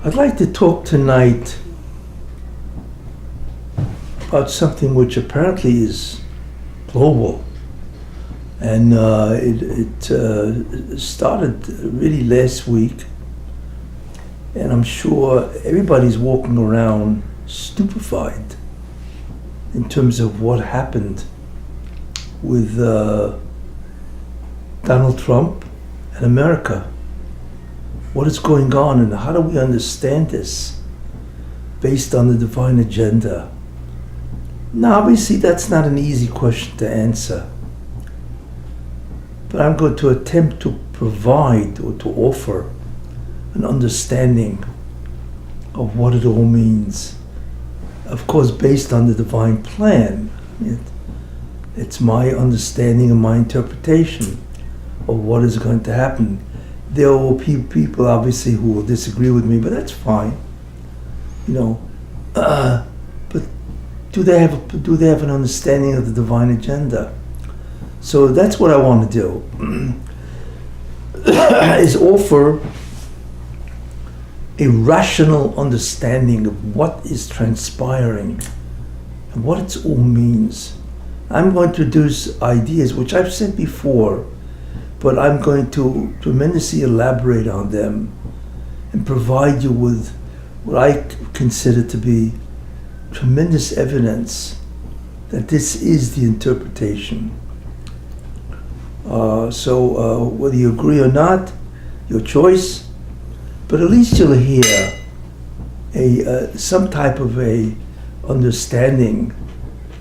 I'd like to talk tonight about something which apparently is global. And it started really last week. And I'm sure everybody's walking around stupefied in terms of what happened with Donald Trump and America. What is going on and how do we understand this based on the divine agenda? Now, obviously, that's not an easy question to answer. But I'm going to attempt to provide or to offer an understanding of what it all means. Of course, based on the divine plan. It's my understanding and my interpretation of what is going to happen. There will be people, obviously, who will disagree with me, but that's fine. But do they have an understanding of the divine agenda? So that's what I want to do, is offer a rational understanding of what is transpiring and what it all means. I'm going to introduce ideas which I've said before, but I'm going to tremendously elaborate on them and provide you with what I consider to be tremendous evidence that this is the interpretation. So whether you agree or not, your choice, but at least you'll hear some type of a understanding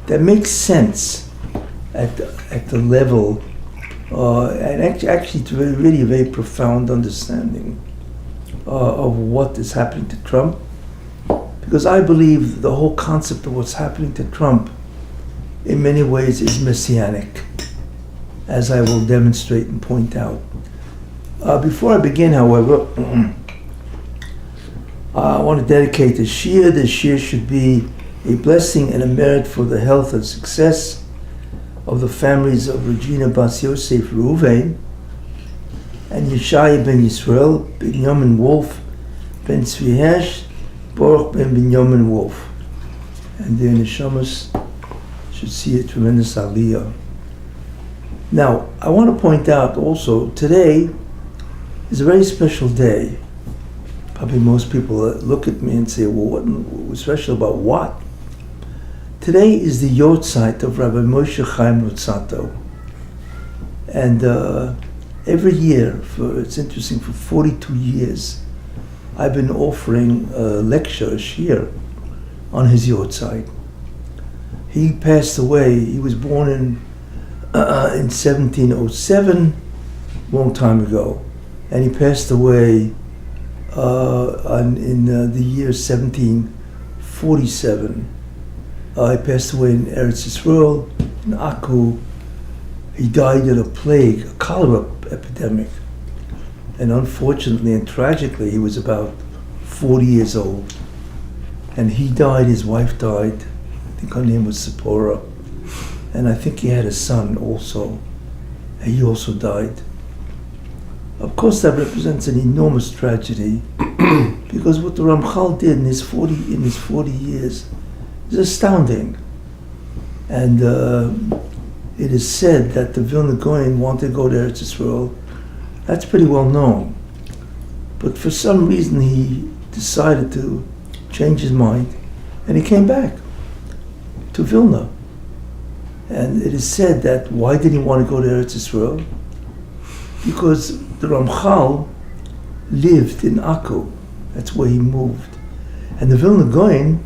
that makes sense at the level, and actually it's really a very profound understanding of what is happening to Trump. Because I believe the whole concept of what's happening to Trump in many ways is messianic, as I will demonstrate and point out. Before I begin, however, I want to dedicate the shir. The shir should be a blessing and a merit for the health and success of the families of Regina Bas Yosef Reuven and Yeshaya ben Yisrael, Binyamin Wolf, ben Tzvi Hersh, Baruch ben Binyamin Wolf. And their neshamas should see a tremendous aliyah. Now, I want to point out also, today is a very special day. Probably most people look at me and say, well, what was special about what? Today is the Yortzeit of Rabbi Moshe Chaim Luzzatto. And every year, it's interesting, for 42 years, I've been offering a lecture, a shir, on his Yortzeit. He passed away, he was born in 1707, long time ago, and he passed away in the year 1747. He passed away in Eretz Yisrael, in Akku. He died in a plague, a cholera epidemic. And unfortunately and tragically, he was about 40 years old. And he died, his wife died. I think her name was Sephora. And I think he had a son also. And he also died. Of course, that represents an enormous tragedy because what the Ramchal did in his 40 years is astounding. And it is said that the Vilna Gaon wanted to go to Eretz Yisrael. That's pretty well known. But for some reason, he decided to change his mind, and he came back to Vilna. And it is said that why did he want to go to Eretz Yisrael? Because the Ramchal lived in Akko. That's where he moved. And the Vilna Gaon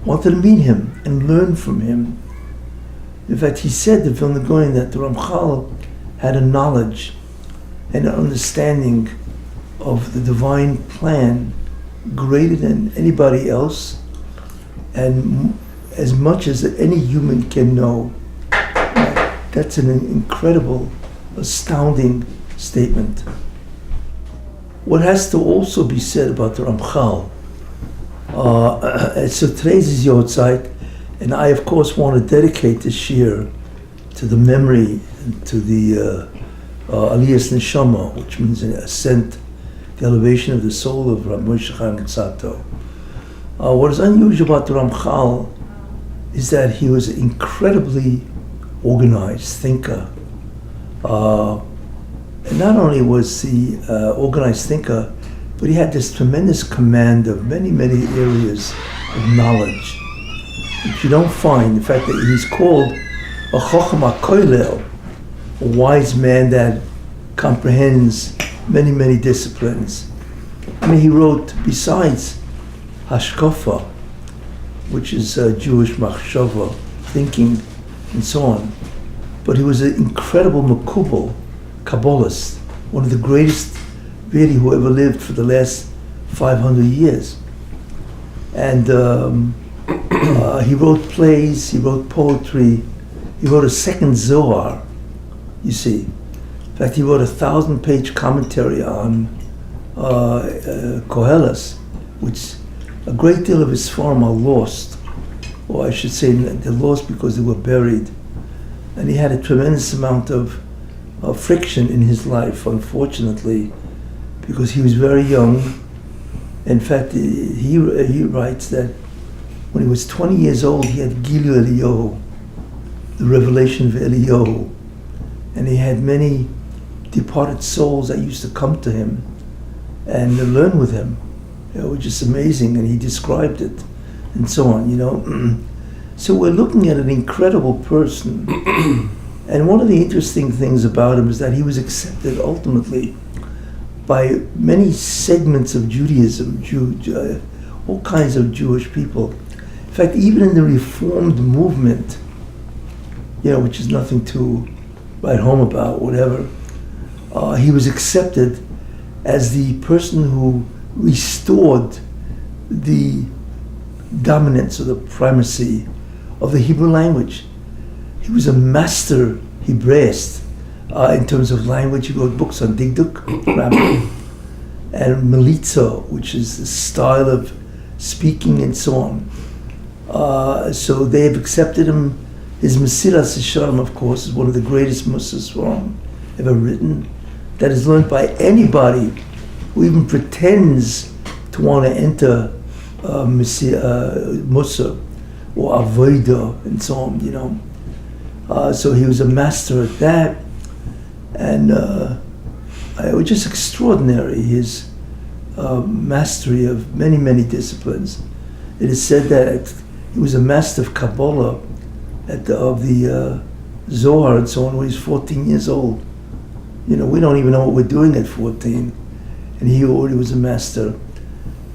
wanted to meet him and learn from him. In fact, he said to Vilna Gaon that the Ramchal had a knowledge and an understanding of the divine plan greater than anybody else, and as much as any human can know. That's an incredible, astounding statement. What has to also be said about the Ramchal, so today's is Yortzeit, and I of course want to dedicate this year to the memory, to the Aliyas Neshama, which means an ascent, the elevation of the soul of Rav Moshe Chaim Luzzatto. What is unusual about the Ramchal is that he was an incredibly organized thinker. And not only was he organized thinker, but he had this tremendous command of many, many areas of knowledge, which you don't find. In fact, that he's called a Chocham HaKoilel, a wise man that comprehends many, many disciplines. I mean, he wrote, besides Hashkafa, which is Jewish machshava, thinking, and so on, but he was an incredible Makubal, Kabbalist, one of the greatest really who ever lived for the last 500 years. And he wrote plays, he wrote poetry, he wrote a second Zohar, you see. In fact, he wrote a 1,000-page commentary on Koheles, which a great deal of his form are lost, or I should say they're lost because they were buried. And he had a tremendous amount of friction in his life, unfortunately, because he was very young. In fact, he writes that when he was 20 years old, he had Gilu Eliyahu, the revelation of Eliyahu, and he had many departed souls that used to come to him and learn with him. It was just amazing, and he described it, and so on, you know. So we're looking at an incredible person, and one of the interesting things about him is that he was accepted ultimately by many segments of Judaism, all kinds of Jewish people. In fact, even in the Reformed movement, you know, which is nothing to write home about, whatever, he was accepted as the person who restored the dominance or the primacy of the Hebrew language. He was a master Hebraist in terms of language. He wrote books on Dikduk, grammar, and Melitza, which is the style of speaking and so on. So they have accepted him. His Mesilas Yesharim, of course, is one of the greatest Musas ever written, that is learned by anybody who even pretends to want to enter Musa or Avodah and so on, you know. So he was a master at that, and it was just extraordinary, his mastery of many, many disciplines. It is said that he was a master of Kabbalah of the Zohar and so on when he was 14 years old. You know, we don't even know what we're doing at 14, and he already was a master.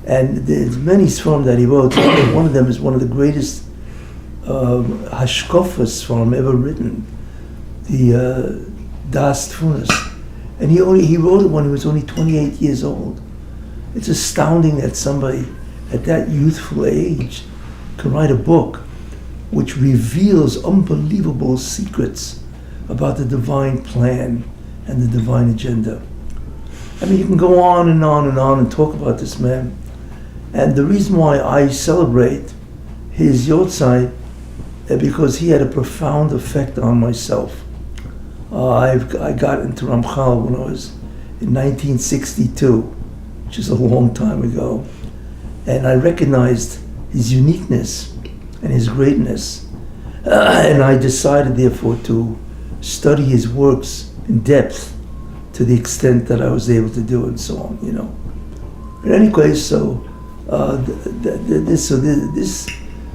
And there's many Sfarim that he wrote. One of them is one of the greatest Hashkofas Sfarim ever written, the Das Tfunas. And he wrote it when he was only 28 years old. It's astounding that somebody at that youthful age can write a book which reveals unbelievable secrets about the divine plan and the divine agenda. I mean, you can go on and on and on and talk about this man. And the reason why I celebrate his Yortzeit is because he had a profound effect on myself. I got into Ramchal when I was in 1962, which is a long time ago. And I recognized his uniqueness and his greatness. And I decided, therefore, to study his works in depth to the extent that I was able to do and so on, you know. In any case, so this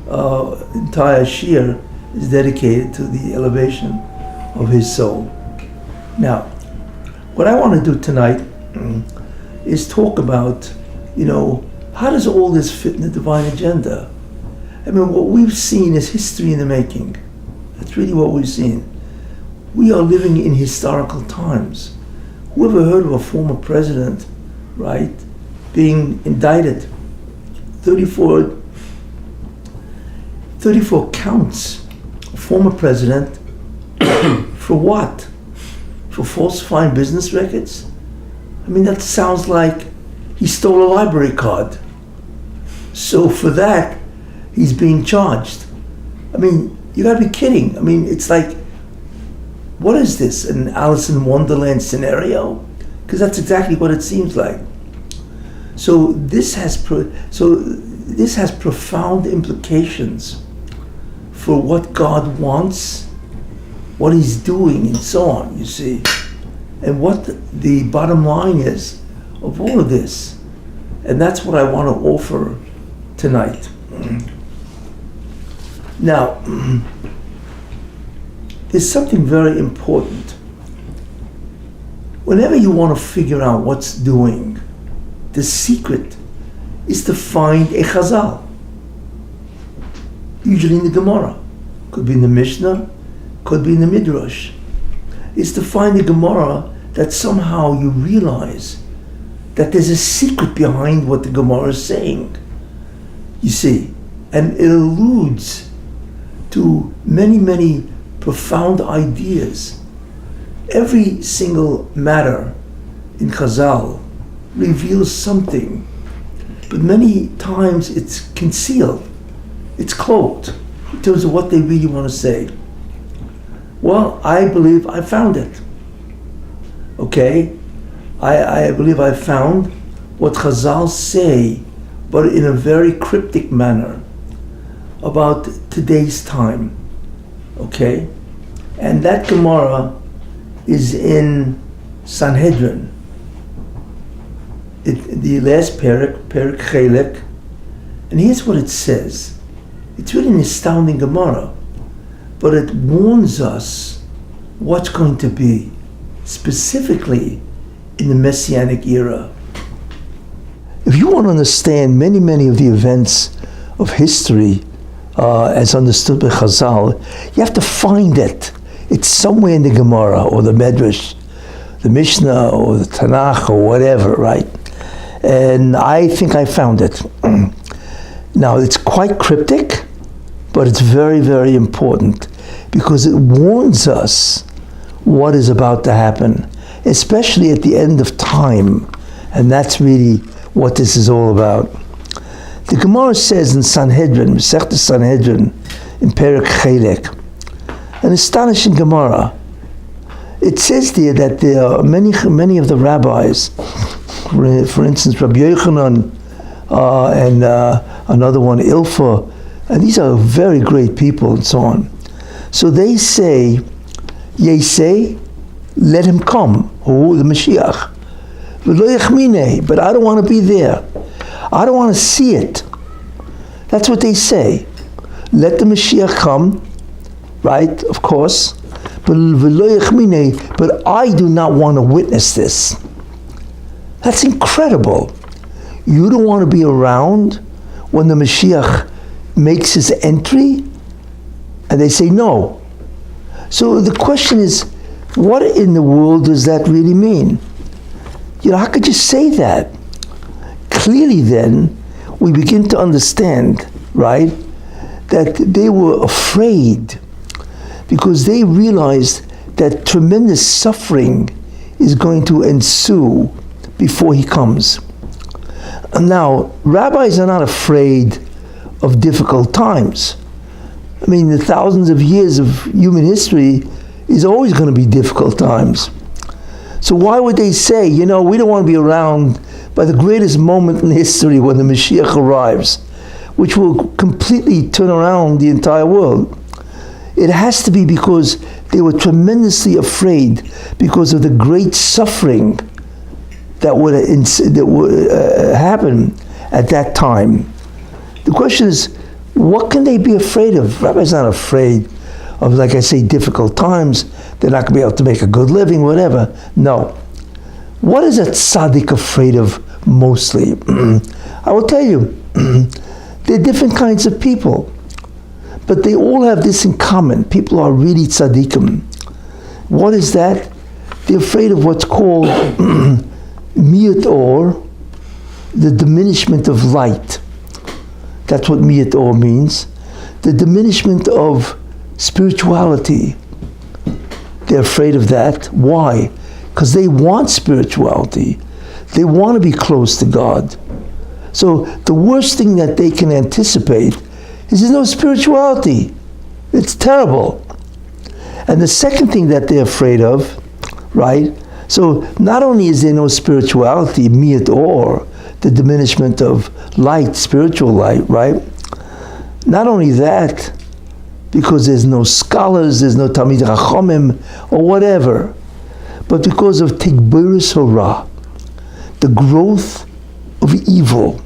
entire shir is dedicated to the elevation of his soul. Now, what I want to do tonight is talk about, you know, how does all this fit in the divine agenda? I mean, what we've seen is history in the making. That's really what we've seen. We are living in historical times. Whoever heard of a former president, right, being indicted? 34 counts. A former president for what? For falsifying business records? I mean, that sounds like he stole a library card. So for that, he's being charged. I mean, you gotta be kidding. I mean, it's like, what is this, an Alice in Wonderland scenario? Because that's exactly what it seems like. So this has profound implications for what God wants, what He's doing, and so on, you see. And what the bottom line is of all of this. And that's what I want to offer tonight. Now, there's something very important. Whenever you want to figure out what's doing, the secret is to find a chazal. Usually in the Gemara. Could be in the Mishnah, could be in the Midrash. It's to find a Gemara that somehow you realize that there's a secret behind what the Gemara is saying. You see, and it alludes to many, many profound ideas. Every single matter in Chazal reveals something, but many times it's concealed, it's cloaked in terms of what they really want to say. Well, I believe I found it. Okay? I believe I found what Chazal say, but in a very cryptic manner, about today's time. Okay? And that Gemara is in Sanhedrin. The last Perek Chelek. And here's what it says. It's really an astounding Gemara, but it warns us what's going to be, specifically in the Messianic era. If you want to understand many, many of the events of history as understood by Chazal, you have to find it. It's somewhere in the Gemara or the Medrash, the Mishnah or the Tanakh or whatever, right? And I think I found it. Now, it's quite cryptic, but it's very, very important because it warns us what is about to happen, especially at the end of time. And that's really what this is all about. The Gemara says in Sanhedrin, Masechta Sanhedrin, in Perek Chelek, an astonishing Gemara. It says there that there are many of the rabbis, for instance, Rabbi Yochanan and another one, Ilfa, and these are very great people and so on. So they say, Yesei, let him come, who the Mashiach. But I don't want to be there. I don't want to see it. That's what they say. Let the Mashiach come, right, of course, but I do not want to witness this. That's incredible. You don't want to be around when the Mashiach makes his entry? And they say no. So the question is, what in the world does that really mean? You know, how could you say that? Clearly then, we begin to understand, right, that they were afraid because they realized that tremendous suffering is going to ensue before he comes. Now, rabbis are not afraid of difficult times. I mean, the thousands of years of human history is always going to be difficult times. So why would they say, you know, we don't want to be around by the greatest moment in history when the Mashiach arrives, which will completely turn around the entire world? It has to be because they were tremendously afraid because of the great suffering that would happen at that time. The question is, what can they be afraid of? Rabbis are not afraid of, like I say, difficult times. They're not going to be able to make a good living, whatever. No. What is a tzaddik afraid of mostly? I will tell you, there are different kinds of people, but they all have this in common. People are really tzaddikim. What is that? They're afraid of what's called miyut or, the diminishment of light. That's what miyut or means. The diminishment of spirituality. They're afraid of that. Why? Because they want spirituality. They want to be close to God. So the worst thing that they can anticipate is there's no spirituality. It's terrible. And the second thing that they're afraid of, right? So not only is there no spirituality, miyut or, the diminishment of light, spiritual light, right? Not only that, because there's no scholars, there's no Talmid Chachamim, or whatever, but because of Tigburis Hora, the growth of evil,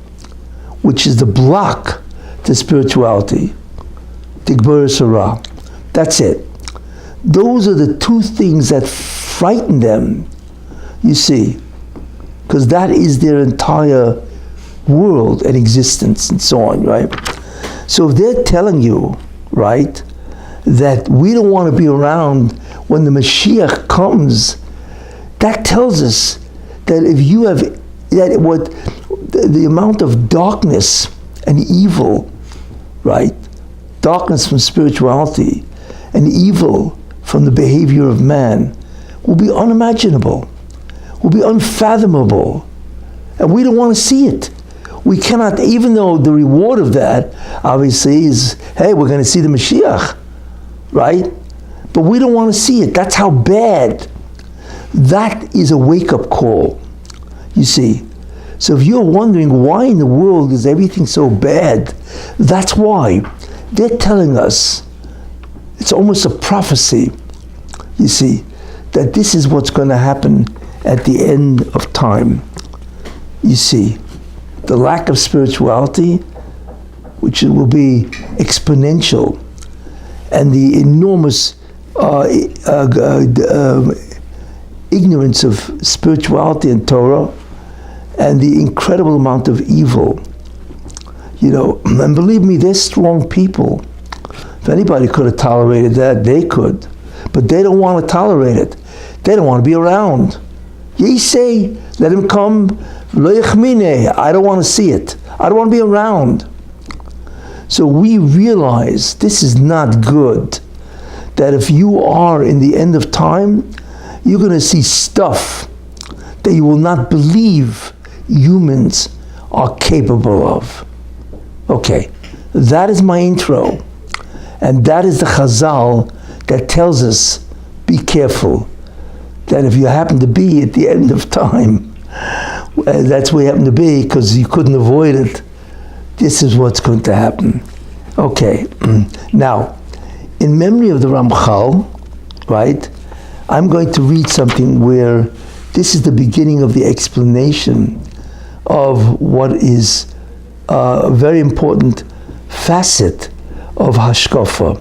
which is the block to spirituality. Tigburis Hora. That's it. Those are the two things that frighten them, you see, because that is their entire world and existence and so on, right? So if they're telling you, right, that we don't want to be around when the Mashiach comes, that tells us that if you have that what the amount of darkness and evil, right, darkness from spirituality and evil from the behavior of man will be unimaginable, will be unfathomable, and we don't want to see it. We cannot, even though the reward of that obviously is, hey, we're going to see the Mashiach, right? But we don't want to see it. That's how bad. That is a wake-up call, you see. So if you're wondering why in the world is everything so bad, that's why. They're telling us, it's almost a prophecy, you see, that this is what's going to happen at the end of time. You see, the lack of spirituality, which will be exponential, and the enormous ignorance of spirituality and Torah, and the incredible amount of evil. You know, and believe me, they're strong people. If anybody could have tolerated that, they could. But they don't want to tolerate it. They don't want to be around. Ye say, let him come, lo yachmine. I don't want to see it. I don't want to be around. So we realize this is not good. That if you are in the end of time, you're going to see stuff that you will not believe humans are capable of. Okay, that is my intro. And that is the Chazal that tells us, be careful. That if you happen to be at the end of time, that's where you happen to be because you couldn't avoid it, this is what's going to happen. Okay, now, in memory of the Ramchal, right, I'm going to read something where this is the beginning of the explanation of what is a very important facet of Hashkafa.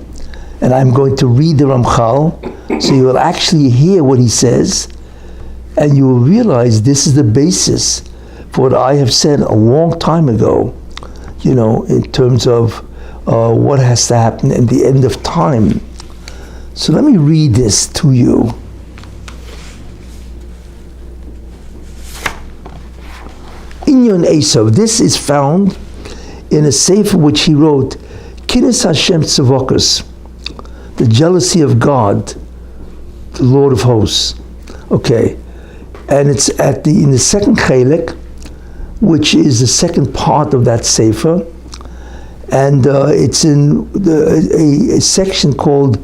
And I'm going to read the Ramchal, so you will actually hear what he says, and you will realize this is the basis for what I have said a long time ago, you know, in terms of what has to happen at the end of time. So let me read this to you. Inyon Esav, this is found in a sefer which he wrote, Kinis Hashem Tzavakas, the jealousy of God, the Lord of hosts. Okay, and it's in the second chelik, which is the second part of that sefer, and it's in a section called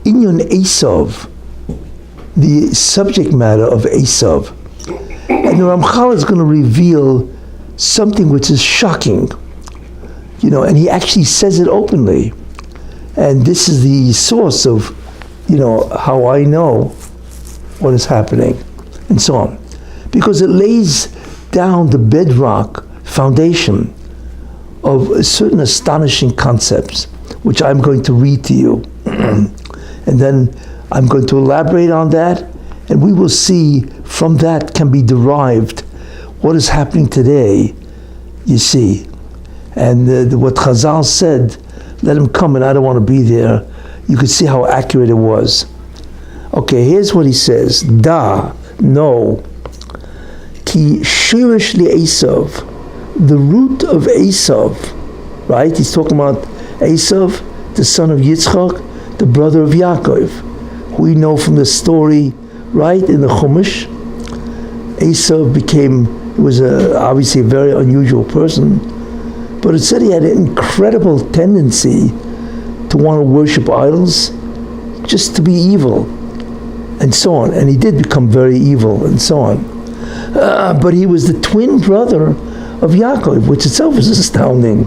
Inyon Esav, the subject matter of Esav. And the Ramchal is going to reveal something which is shocking, you know, and he actually says it openly. And this is the source of, you know, how I know what is happening, and so on. Because it lays down the bedrock foundation of certain astonishing concepts, which I'm going to read to you. And then I'm going to elaborate on that, and we will see from that can be derived what is happening today, you see. And what Chazal said, let him come and I don't want to be there, you could see how accurate it was. Okay, here's what he says. Da, no. Ki shirish li Esav, the root of Esav, right? He's talking about Esav, the son of Yitzchak, the brother of Yaakov, who we know from the story, right, in the Chumash. Esav was obviously a very unusual person, but it said he had an incredible tendency to want to worship idols, just to be evil, and so on. And he did become very evil, and so on. But he was the twin brother of Yaakov, which itself is astounding.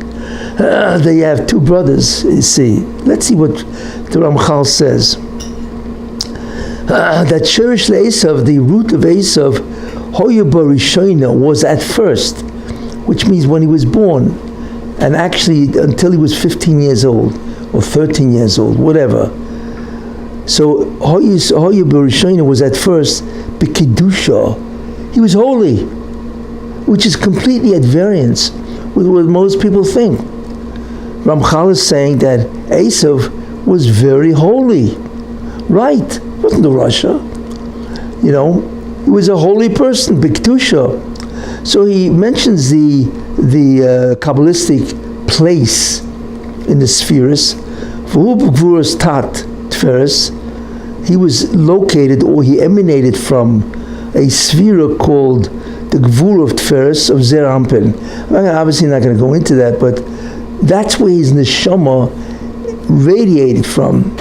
They have two brothers, you see. Let's see what the Ramchal says. That Sherish Esav, the root of Esav, Hoya Barishoina, was at first, which means when he was born, and actually until he was 15 years old, or 13 years old, whatever. So Hoya Barishoina was at first B'Kedusha. He was holy, which is completely at variance with what most people think. Ramchal is saying that Esav was very holy. Right, wasn't the Russia. You know, he was a holy person, B'Kedusha. So he mentions the Kabbalistic place in the spheres. V'hu b'gvuras tat tferes. He was located, or he emanated from a sphere called the Gvur of Tferes of Zer Ampin. I'm obviously not going to go into that, but that's where his neshama radiated from,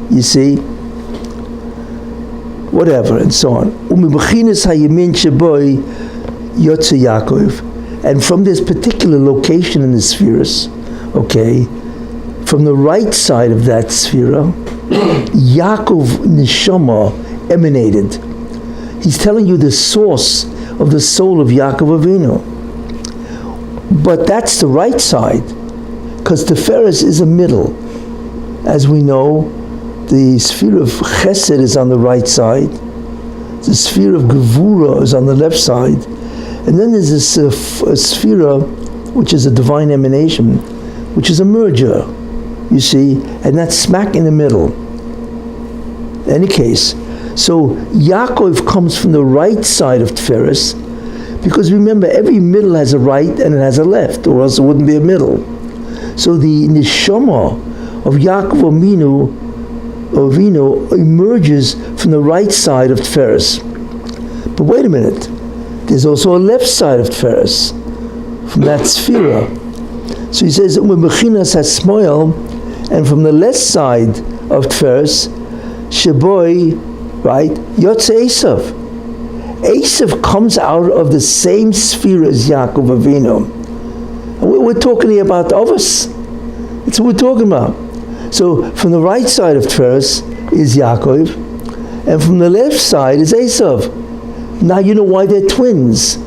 you see, whatever, and so on. And from this particular location in the spheres, okay, from the right side of that sphere, Yaakov neshama emanated. He's telling you the source of the soul of Yaakov Avinu. But that's the right side, because Tiferes is a middle. As we know, the sphere of Chesed is on the right side, the sphere of Gevura is on the left side, and then there's this sphere, which is a divine emanation, which is a merger, you see, and that's smack in the middle. In any case, so Yaakov comes from the right side of Tiferes, because remember, every middle has a right and it has a left, or else it wouldn't be a middle. So the neshama of Yaakov Avinu emerges from the right side of Tiferes. But wait a minute, there's also a left side of Tiferes, from that sphere. So he says, Umebechinas HaSmoel, and from the left side of Tiferes, Sheboy, right, Yotze Esav. Esav comes out of the same sphere as Yaakov Avinu. And we're talking here about Avos. That's what we're talking about. So from the right side of Tiferes is Yaakov, and from the left side is Esav. Now you know why they're twins,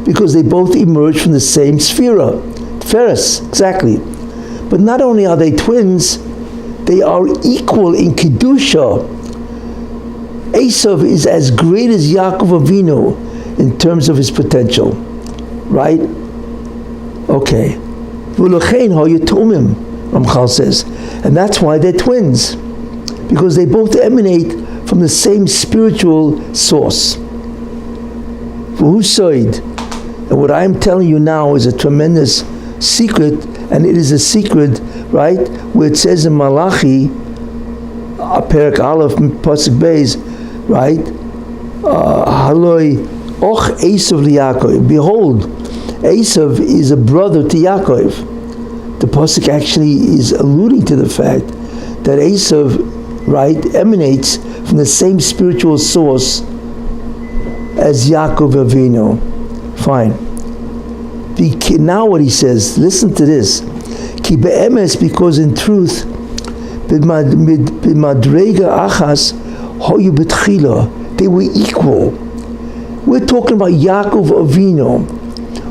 because they both emerge from the same sphere, Tiferes, exactly. But not only are they twins, they are equal in Kedusha. Esav is as great as Yaakov Avinu in terms of his potential, right? Okay. V'lochein ha'yotomim, Ramchal says, and that's why they're twins, because they both emanate from the same spiritual source. V'husoid, and what I'm telling you now is a tremendous secret, and it is a secret, right, where it says in Malachi, Perek Aleph, Pasuk Beis, right, Haloi och Esav liYaakov. Behold, Esav is a brother to Yaakov. The pasuk actually is alluding to the fact that Esav, right, emanates from the same spiritual source as Yaakov Avinu. Fine. Now what he says, listen to this. Ki be'emes, because in truth, b'madrega achas hoyu b'tchila, they were equal. We're talking about Yaakov Avinu,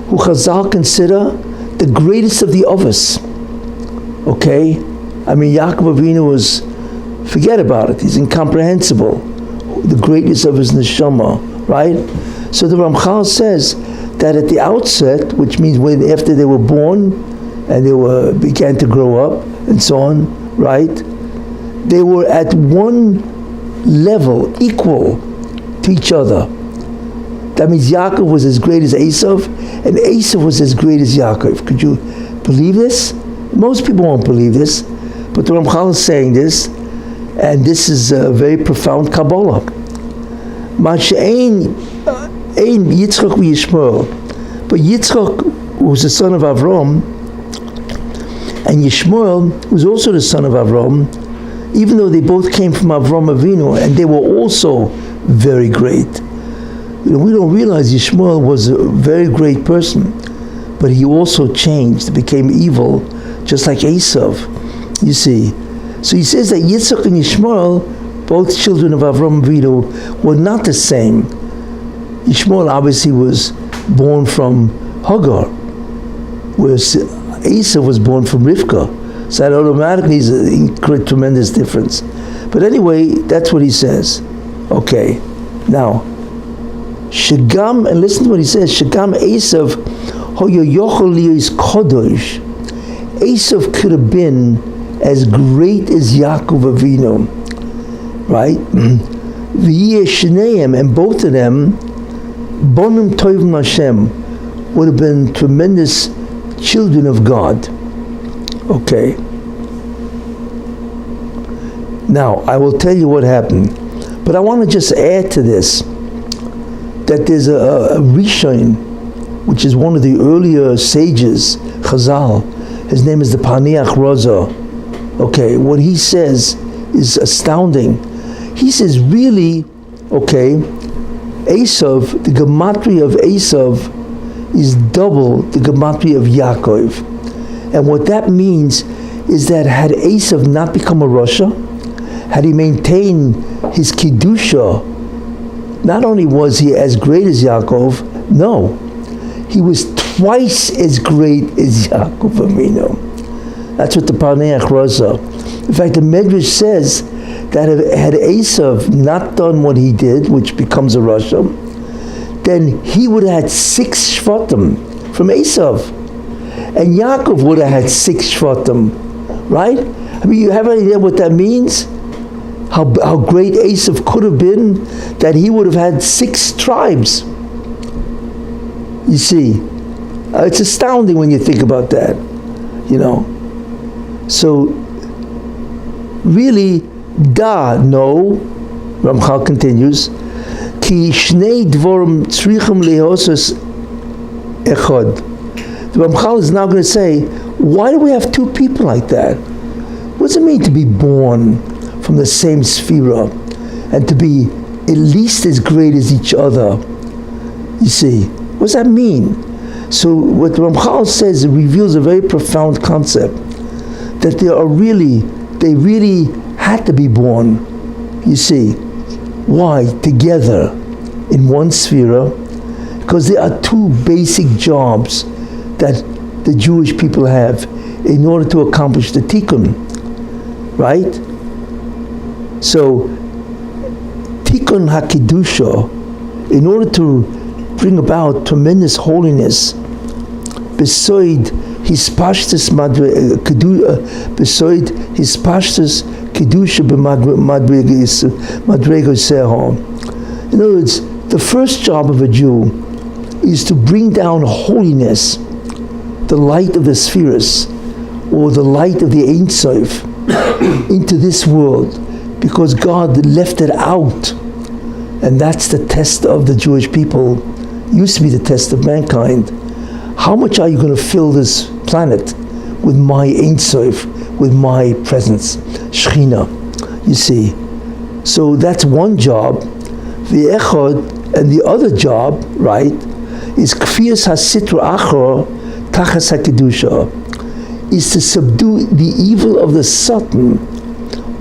who Chazal consider the greatest of the Avos. Okay? I mean, Yaakov Avinu was, forget about it, he's incomprehensible. The greatness of his neshama, right? So the Ramchal says that at the outset, which means when after they were born and they began to grow up and so on, right? They were at one level, equal to each other. That means Yaakov was as great as Esav, and Esav was as great as Yaakov. Could you believe this? Most people won't believe this, but the Ramchal is saying this, and this is a very profound Kabbalah. Ma'ashe'ein Yitzchak v'Yishmael, but Yitzchak was the son of Avram, and Yishmael was also the son of Avram, even though they both came from Avram Avinu, and they were also very great. We don't realize Yishmael was a very great person, but he also changed, became evil, just like Esav. You see. So he says that Yitzchak and Yishmael, both children of Avram Avinu, were not the same. Yishmael obviously was born from Hagar, whereas Esav was born from Rivka. So that automatically is a tremendous difference. But anyway, that's what he says. Okay, now, Shagam, and listen to what he says, Shagam Esav, Hoyo Yochel Liyos Kodosh. Esav could have been as great as Yaakov Avinu, right? V'yeh Shneim, and both of them, Bonim Tovim Hashem, would have been tremendous children of God. Okay. Now, I will tell you what happened, but I want to just add to this that there's a Rishon, which is one of the earlier sages, Chazal. His name is the Paniach Raza. Okay, what he says is astounding. He says, really, okay, Esav, the gematria of Esav is double the gematria of Yaakov. And what that means is that had Esav not become a Rasha, had he maintained his Kedusha, not only was he as great as Yaakov, no, he was twice as great as Yaakov Avinu. That's what the Paneach Raza. In fact, the Medrash says that had Esav not done what he did, which becomes a Rasha, then he would have had 6 Shvatim from Esav. And Yaakov would have had 6 Shvatim, right? I mean, you have any idea what that means? How great Esav could have been, that he would have had 6 tribes. You see, it's astounding when you think about that, you know. So, really, no, Ramchal continues, Ki shnei dvorim tzrichim lehosos echad. The Ramchal is now going to say, why do we have 2 people like that? What does it mean to be born from the same sphera and to be at least as great as each other? You see, what does that mean? So what the Ramchal says, it reveals a very profound concept, that they really had to be born, you see. Why? Together in one sphera, because there are 2 basic jobs that the Jewish people have in order to accomplish the tikkun, right? So, tikkun hakidusha, in order to bring about tremendous holiness, besoid hispashtus kedusha b'madregoseho. In other words, the first job of a Jew is to bring down holiness, the light of the spheres, or the light of the Ein Sof, into this world, because God left it out. And that's the test of the Jewish people, used to be the test of mankind. How much are you going to fill this planet with my Ein Sof, with my presence, Shechina, you see. So that's one job. The Echad, and the other job, right, is Kfiyas HaSitra Achor Tachas HaKedusha, is to subdue the evil of the Satan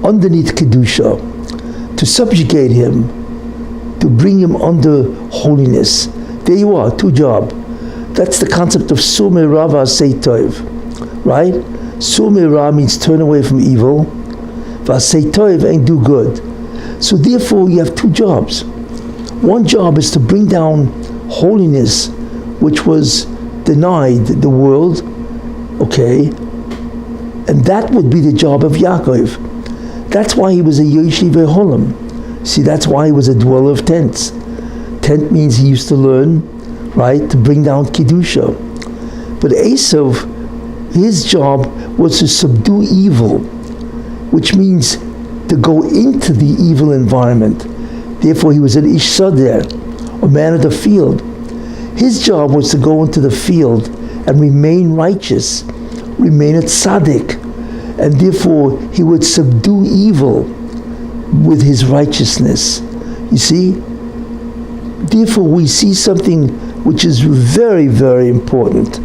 underneath Kedusha, to subjugate him, to bring him under holiness. There you are, 2 jobs. That's the concept of Sumei Rava Asei Tov, right? Sumei Ra means turn away from evil, Vasei Tov and do good. So therefore you have 2 jobs. One job is to bring down holiness, which was denied the world, okay? And that would be the job of Yaakov. That's why he was a Yoshiv Holam. See, that's why he was a dweller of tents. Tent means he used to learn, right, to bring down Kedusha. But Esav, his job was to subdue evil, which means to go into the evil environment. Therefore, he was an Ish Sadeh, a man of the field. His job was to go into the field and remain righteous, remain a tzaddik, and therefore he would subdue evil with his righteousness. You see? Therefore, we see something which is very, very important.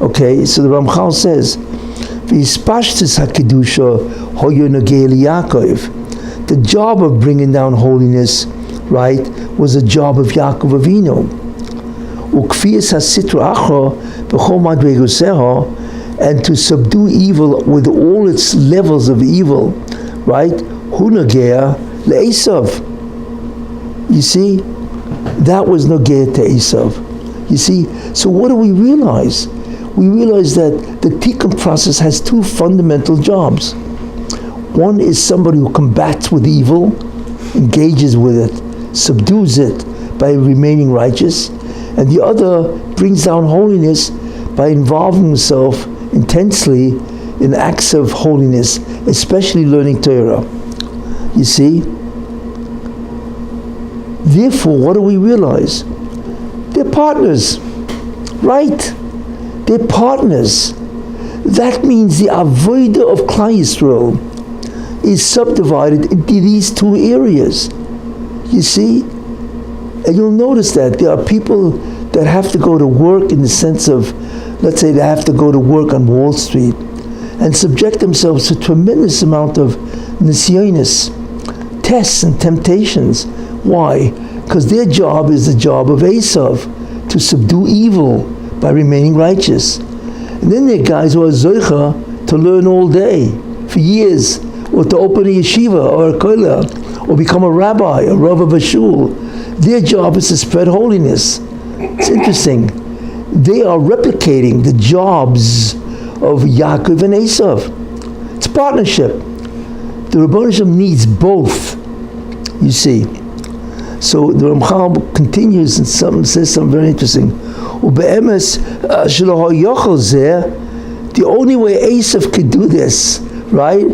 Okay, so the Ramchal says, "V'ispashtis hakedusha hoyo nogei Yaakov." The job of bringing down holiness, right, was a job of Yaakov Avinu. Ukfiyas hasitra acho b'chol madregoseho, and to subdue evil with all its levels of evil, right? Hu nogea le'esav. You see, that was nogea to Esav. You see, so what do we realize? We realize that the tikkun process has two fundamental jobs. One is somebody who combats with evil, engages with it, subdues it by remaining righteous, and the other brings down holiness by involving himself intensely in acts of holiness, especially learning Torah. You see? Therefore, what do we realize? They're partners, right? They're partners. That means the avodah of Klal Yisrael is subdivided into these two areas. You see? And you'll notice that there are people that have to go to work in the sense of, let's say they have to go to work on Wall Street and subject themselves to a tremendous amount of nisyonis, tests and temptations. Why? Because their job is the job of Esav, to subdue evil by remaining righteous. And then there are guys who are zoicha to learn all day, for years, or to open a yeshiva or a kollel, or become a rabbi, a rav of a shul. Their job is to spread holiness. It's interesting. They are replicating the jobs of Yaakov and Esav. It's partnership. The Rebbeinu Shem needs both, you see. So the Ramchal continues and says something very interesting. The only way Esav could do this, right,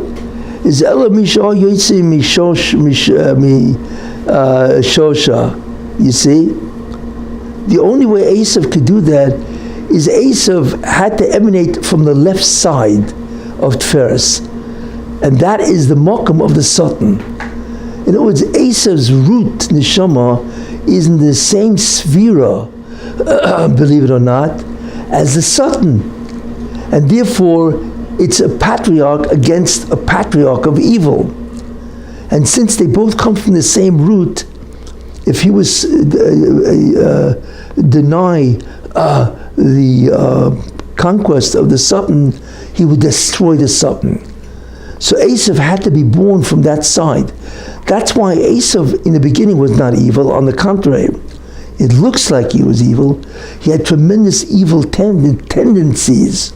is Shosha. You see? The only way Esav could do that is Esav had to emanate from the left side of Tferes. And that is the mokum of the Satan. In other words, Esav's root, neshama, is in the same sphera, believe it or not, as the Satan. And therefore, it's a patriarch against a patriarch of evil. And since they both come from the same root, if he was deny the conquest of the Satan, he would destroy the Satan. So Esav had to be born from that side. That's why Esav in the beginning was not evil. On the contrary, it looks like he was evil. He had tremendous evil tendencies,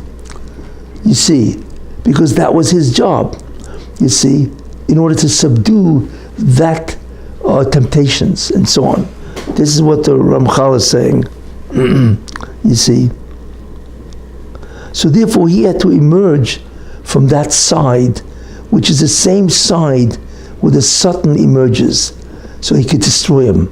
you see, because that was his job, you see, in order to subdue that temptations and so on. This is what the Ramchal is saying, you see. So therefore he had to emerge from that side, which is the same side where the Satan emerges, so he could destroy him.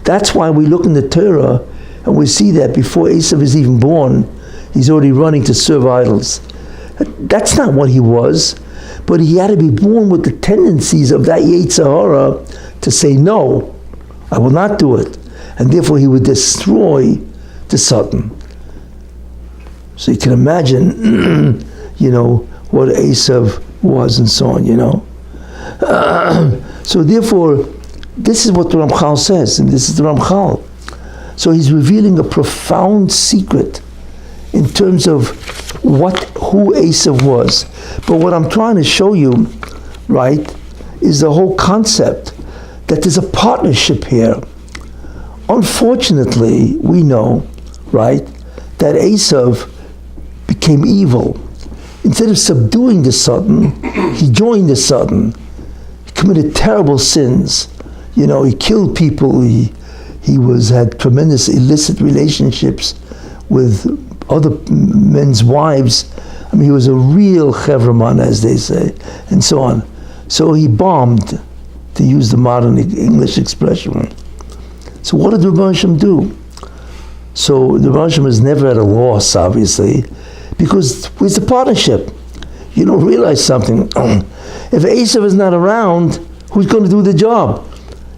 That's why we look in the Torah and we see that before Esav is even born, he's already running to serve idols. That's not what he was, but he had to be born with the tendencies of that Yetzer Hara to say, no, I will not do it. And therefore he would destroy the Satan. So you can imagine, what Esav was and so on, So therefore, this is what the Ramchal says, and this is the Ramchal. So he's revealing a profound secret in terms of who Esav was. But what I'm trying to show you, right, is the whole concept that there's a partnership here. Unfortunately, we know, right, that Esav became evil. Instead of subduing the Satan, he joined the Satan. He committed terrible sins. He killed people. He had tremendous illicit relationships with other men's wives. I mean, he was a real chevraman, as they say, and so on. So he bombed, to use the modern English expression. So what did the Rebbeinu Shem do? So the Rebbeinu Shem is never at a loss, obviously, because it's a partnership. You don't realize something. If Esav is not around, who's going to do the job?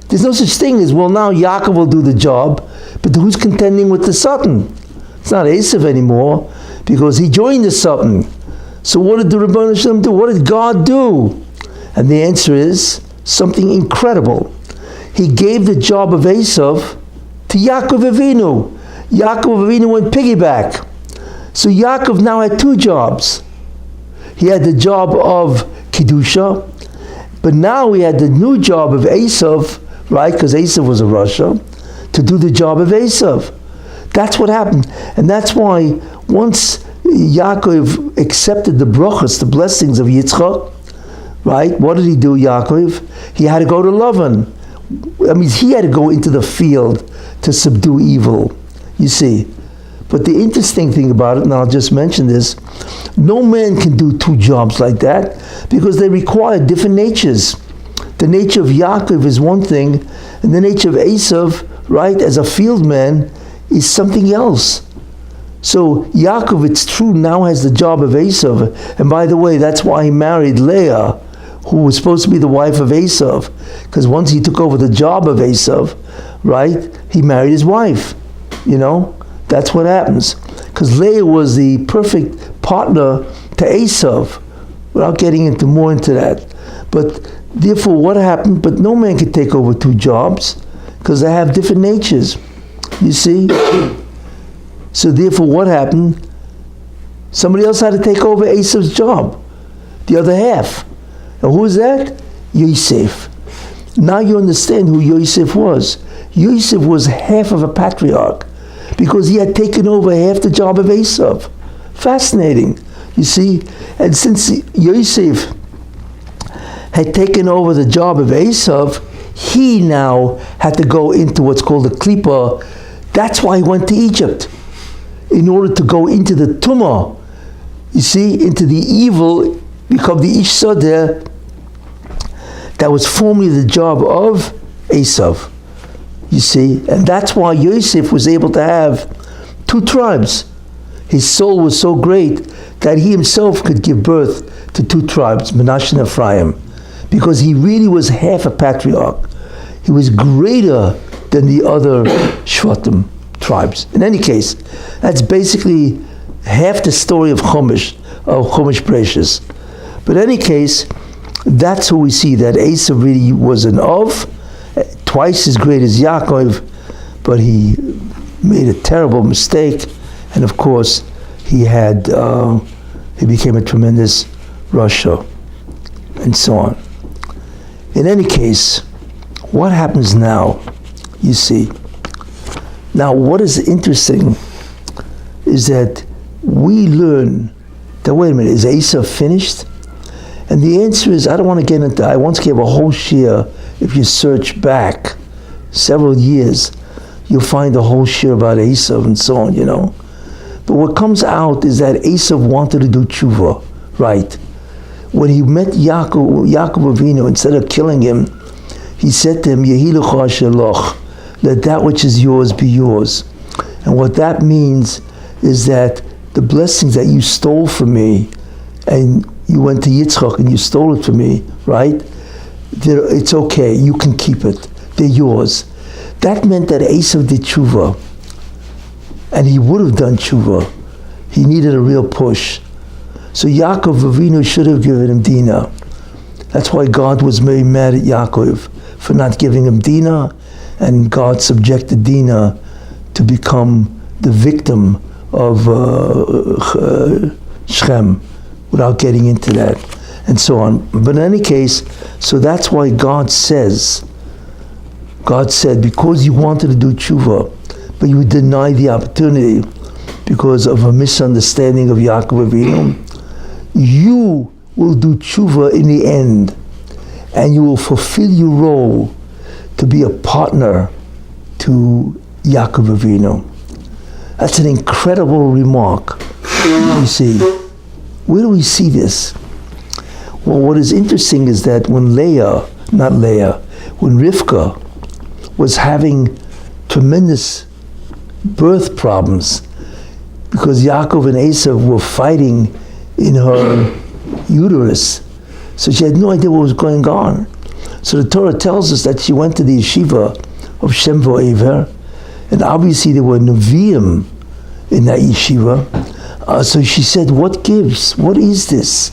There's no such thing as, well, now Yaakov will do the job, but who's contending with the Satan? It's not Esav anymore because he joined the something. So what did the Rebbeinu Shalom do? What did God do? And the answer is something incredible. He gave the job of Esav to Yaakov Avinu. Yaakov Avinu went piggyback. So Yaakov now had two jobs. He had the job of Kedusha, but now he had the new job of Esav, right? Because Esav was a Rasha, to do the job of Esav. That's what happened. And that's why once Yaakov accepted the brachas, the blessings of Yitzchak, right? What did he do, Yaakov? He had to go to Lavan. That means he had to go into the field to subdue evil, you see. But the interesting thing about it, and I'll just mention this, no man can do two jobs like that because they require different natures. The nature of Yaakov is one thing, and the nature of Esav, right, as a field man, is something else. So Yaakov, it's true, now has the job of Esav. And by the way, that's why he married Leah, who was supposed to be the wife of Esav. Because once he took over the job of Esav, right, he married his wife, you know. That's what happens. Because Leah was the perfect partner to Esav, without getting more into that. But therefore, what happened? But no man could take over two jobs, because they have different natures. You see? So therefore, what happened? Somebody else had to take over Esav's job, the other half. And who was that? Yosef. Now you understand who Yosef was. Yosef was half of a patriarch, because he had taken over half the job of Esav. Fascinating, you see. And since Yosef had taken over the job of Esav, he now had to go into what's called a klipa. That's why he went to Egypt, in order to go into the tumah, you see, into the evil, become the ish sadeh. That was formerly the job of Esav. You see, and that's why Yosef was able to have two tribes. His soul was so great that he himself could give birth to two tribes, Menashe and Ephraim, because he really was half a patriarch. He was greater than the other Shvatim tribes. In any case, that's basically half the story of Chumash Precious. But in any case, that's who we see, that Esav really was an Ov, twice as great as Yaakov, but he made a terrible mistake, and of course he became a tremendous Rasha, and so on. In any case, what happens now? You see, now what is interesting is that we learn that, wait a minute, is Esav finished? And the answer is, I don't want to get into, I once gave a whole shir. If you search back several years, you'll find a whole shir about Esav and so on, you know. But what comes out is that Esav wanted to do tshuva, right? When he met Yaakov Avinu, instead of killing him, he said to him, Yehi lecha sheloch, let that which is yours be yours. And what that means is that the blessings that you stole from me, and you went to Yitzchak and you stole it from me, right? It's okay, you can keep it, they're yours. That meant that Esav did tshuva, and he would have done tshuva. He needed a real push. So Yaakov Avinu should have given him Dinah. That's why God was very mad at Yaakov for not giving him Dinah, and God subjected Dinah to become the victim of Shechem, without getting into that, and so on. But in any case, so that's why God said, because you wanted to do tshuva, but you denied the opportunity because of a misunderstanding of Yaakov Avinu, you will do tshuva in the end, and you will fulfill your role to be a partner to Yaakov Avinu. That's an incredible remark. You see, where do we see this? Well, what is interesting is that when when Rivka was having tremendous birth problems, because Yaakov and Esav were fighting in her uterus, so she had no idea what was going on. So the Torah tells us that she went to the yeshiva of Shem V'Over, and obviously there were Nevi'im in that yeshiva. So she said, what gives? What is this?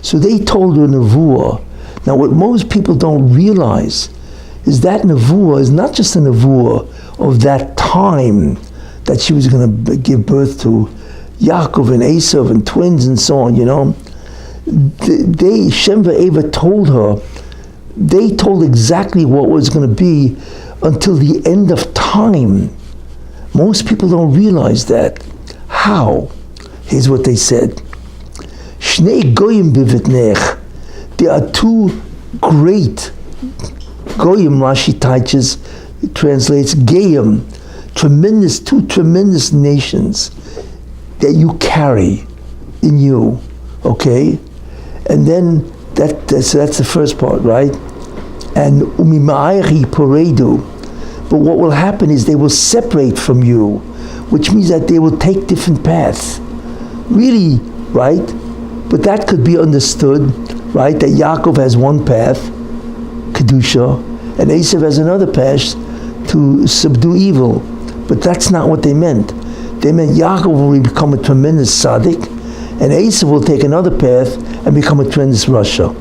So they told her nevuah. Now what most people don't realize is that nevuah is not just a nevuah of that time that she was going to give birth to Yaakov and Esav and twins and so on, They, Shem v'Eva told her, they told exactly what was going to be until the end of time. Most people don't realize that. How? Here's what they said. Shnei goyim bivitnech. There are two great goyim, Rashi teaches, translates gayim, two tremendous nations that you carry in you, okay? And then that's the first part, right? And umima'ayri poredu. But what will happen is they will separate from you, which means that they will take different paths. Really, right? But that could be understood, right? That Yaakov has one path, Kedusha, and Esav has another path to subdue evil. But that's not what they meant. They meant Yaakov will become a tremendous tzaddik, and Esav will take another path and become a tremendous rasha.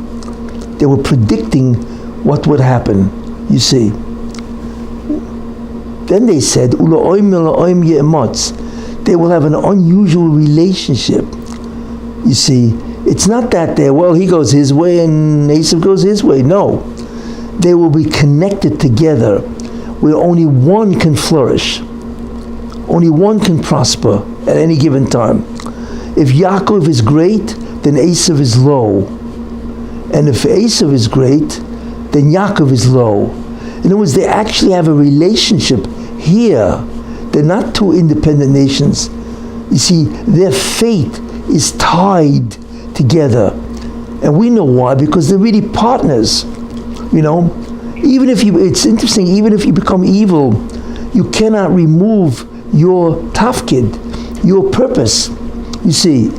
They were predicting what would happen, you see. Then they said, they will have an unusual relationship. You see, it's not that he goes his way and Esav goes his way. No. They will be connected together where only one can flourish. Only one can prosper at any given time. If Yaakov is great, then Esav is low. And if Esav is great, then Yaakov is low. In other words, they actually have a relationship here. They're not two independent nations. You see, their fate is tied together. And we know why, because they're really partners. Even if it's interesting, even if you become evil, you cannot remove your tafkid, your purpose, you see.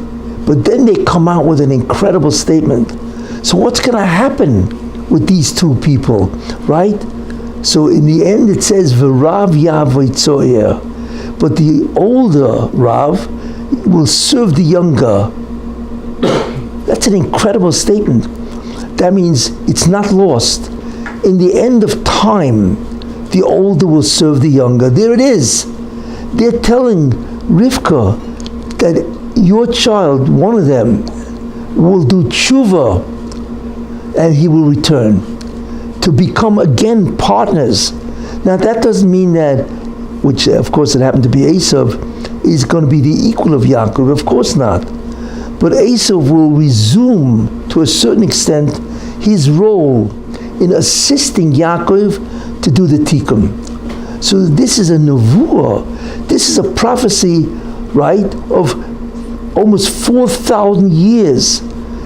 But then they come out with an incredible statement. So what's going to happen with these two people, right? So in the end it says, V'rav yavotzoyer, but the older Rav will serve the younger. That's an incredible statement. That means it's not lost. In the end of time, the older will serve the younger. There it is. They're telling Rivka that your child, one of them, will do tshuva and he will return to become again partners. Now that doesn't mean that, which of course it happened to be Esav, is going to be the equal of Yaakov. Of course not. But Esav will resume to a certain extent his role in assisting Yaakov to do the tikkun. So this is a nevuah. This is a prophecy, right, of almost 4,000 years.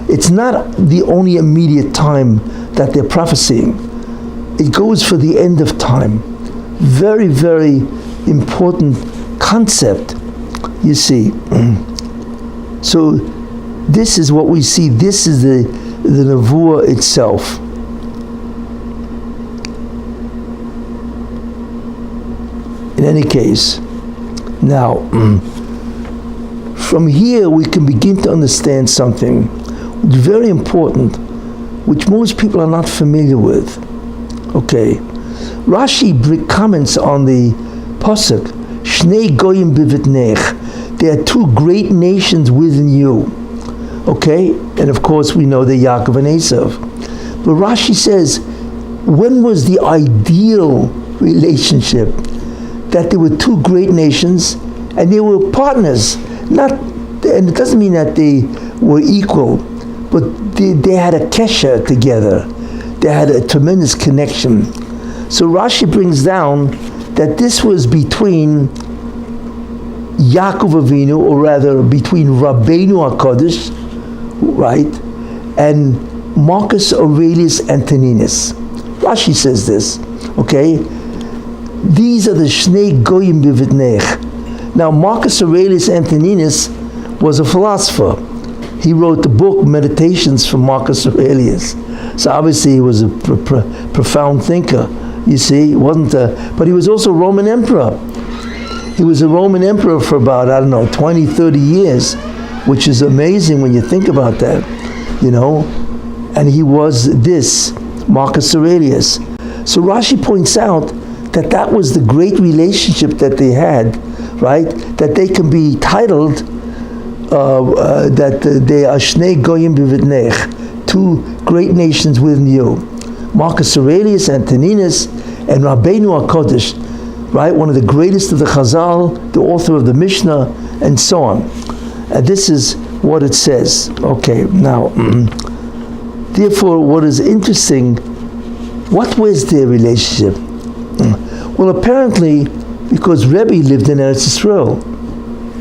It's not the only immediate time that they're prophesying. It goes for the end of time. Very, very important concept, you see. So this is what we see. This is the nevuah itself. In any case, now, from here we can begin to understand something which is very important, which most people are not familiar with. Okay, Rashi comments on the pasuk, Shnei goyim bivitnech. There are two great nations within you. Okay, and of course we know they're Yaakov and Esav. But Rashi says, when was the ideal relationship? That there were two great nations and they were partners. And it doesn't mean that they were equal, but they had a kesher together. They had a tremendous connection. So Rashi brings down that this was between Yaakov Avinu, or rather between Rabbeinu HaKadosh, right, and Marcus Aurelius Antoninus. Rashi says this, okay? These are the Shnei Goyim Bivitnech. Now, Marcus Aurelius Antoninus was a philosopher. He wrote the book Meditations from Marcus Aurelius. So obviously he was a profound thinker. You see, but he was also Roman emperor. He was a Roman emperor for about, 20, 30 years, which is amazing when you think about that, And he was this, Marcus Aurelius. So Rashi points out that was the great relationship that they had, right? That they can be titled that they are Shnei Goyim B'Vidnech, 2 great nations within you. Marcus Aurelius, Antoninus, and Rabbeinu HaKodesh, right? One of the greatest of the Chazal, the author of the Mishnah, and so on. And this is what it says. Okay, now, therefore, what is interesting, what was their relationship? Well, apparently, because Rebbe lived in Eretz Yisrael,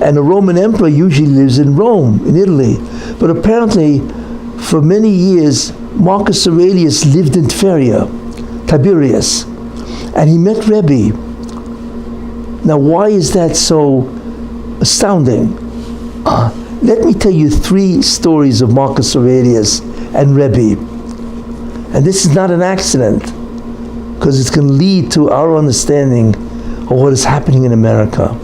and a Roman emperor usually lives in Rome, in Italy. But apparently, for many years, Marcus Aurelius lived in Tveria, Tiberias, and he met Rebbe. Now, why is that so astounding? Let me tell you 3 stories of Marcus Aurelius and Rebbe. And this is not an accident, because it's going to lead to our understanding of what is happening in America.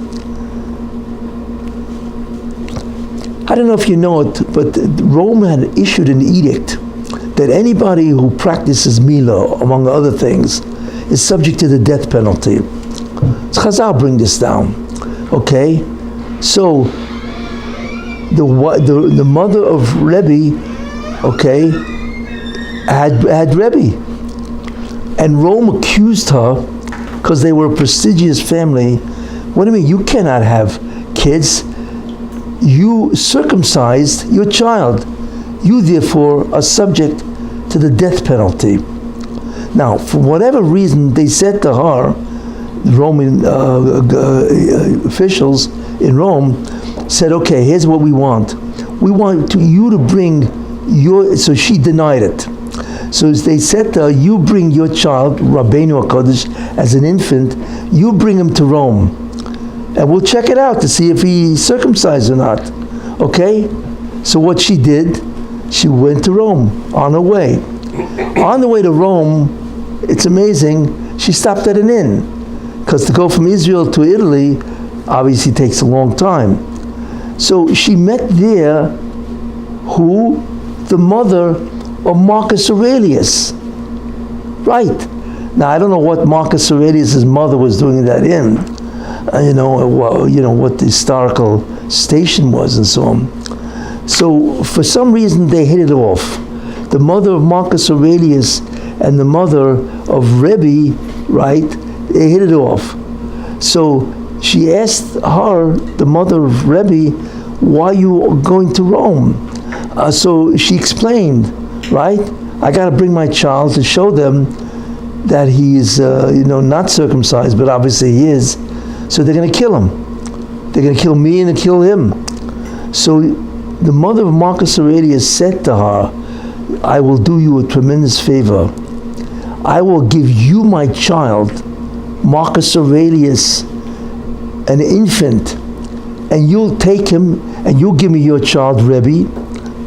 I don't know if you know it, but Rome had issued an edict that anybody who practices Mila, among other things, is subject to the death penalty. So Chazal bring this down. Okay? So, the mother of Rebbe, okay, had Rebbe. And Rome accused her, because they were a prestigious family. What do you mean? You cannot have kids. You circumcised your child. You therefore are subject to the death penalty. Now, for whatever reason, they said to her, Roman officials in Rome said, okay, here's what we want. We want you to bring so she denied it. So they said to her, you bring your child, Rabbeinu HaKodesh, as an infant, you bring him to Rome. And we'll check it out to see if he's circumcised or not. Okay? So what she did, she went to Rome on her way. On the way to Rome, it's amazing, she stopped at an inn. Because to go from Israel to Italy obviously takes a long time. So she met there the mother of Marcus Aurelius. Right. Now I don't know what Marcus Aurelius' mother was doing in that inn. What the historical station was and so on. So for some reason they hit it off. The mother of Marcus Aurelius and the mother of Rebbe, right, they hit it off. So she asked her, the mother of Rebbe, why you going to Rome? So she explained, right, I got to bring my child to show them that he is, not circumcised, but obviously he is. So they're going to kill him. They're going to kill me and kill him. So the mother of Marcus Aurelius said to her, I will do you a tremendous favor. I will give you my child, Marcus Aurelius, an infant, and you'll take him and you'll give me your child, Rebbe,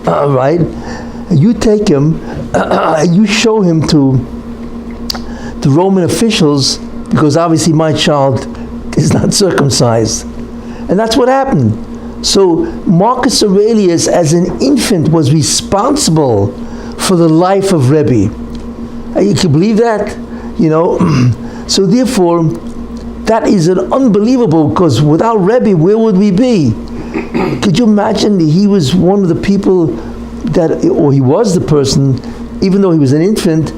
right? And you take him and you show him to the Roman officials, because obviously my child is not circumcised. And that's what happened. So Marcus Aurelius as an infant was responsible for the life of Rebbe. You can believe that? So therefore, that is an unbelievable, because without Rebbe, where would we be? Could you imagine he was one of the people he was the person, even though he was an infant,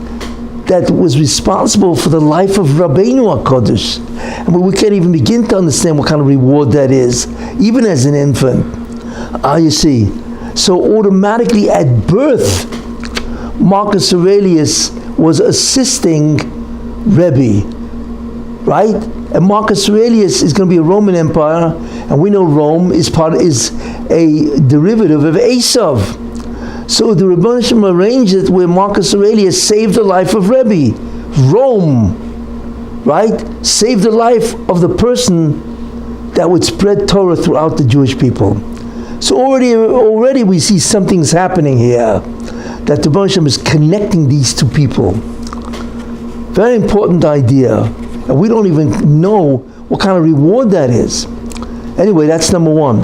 that was responsible for the life of Rabbeinu HaKodesh. And we can't even begin to understand what kind of reward that is, even as an infant. You see. So automatically at birth, Marcus Aurelius was assisting Rebbe, right? And Marcus Aurelius is going to be a Roman Empire, and we know Rome is a derivative of Esav. So the Rebbeinu Shem arranged it where Marcus Aurelius saved the life of Rebbe. Rome, right? Saved the life of the person that would spread Torah throughout the Jewish people. So already we see something's happening here, that the Rebbeinu Shem is connecting these two people. Very important idea. And we don't even know what kind of reward that is. Anyway, that's number one.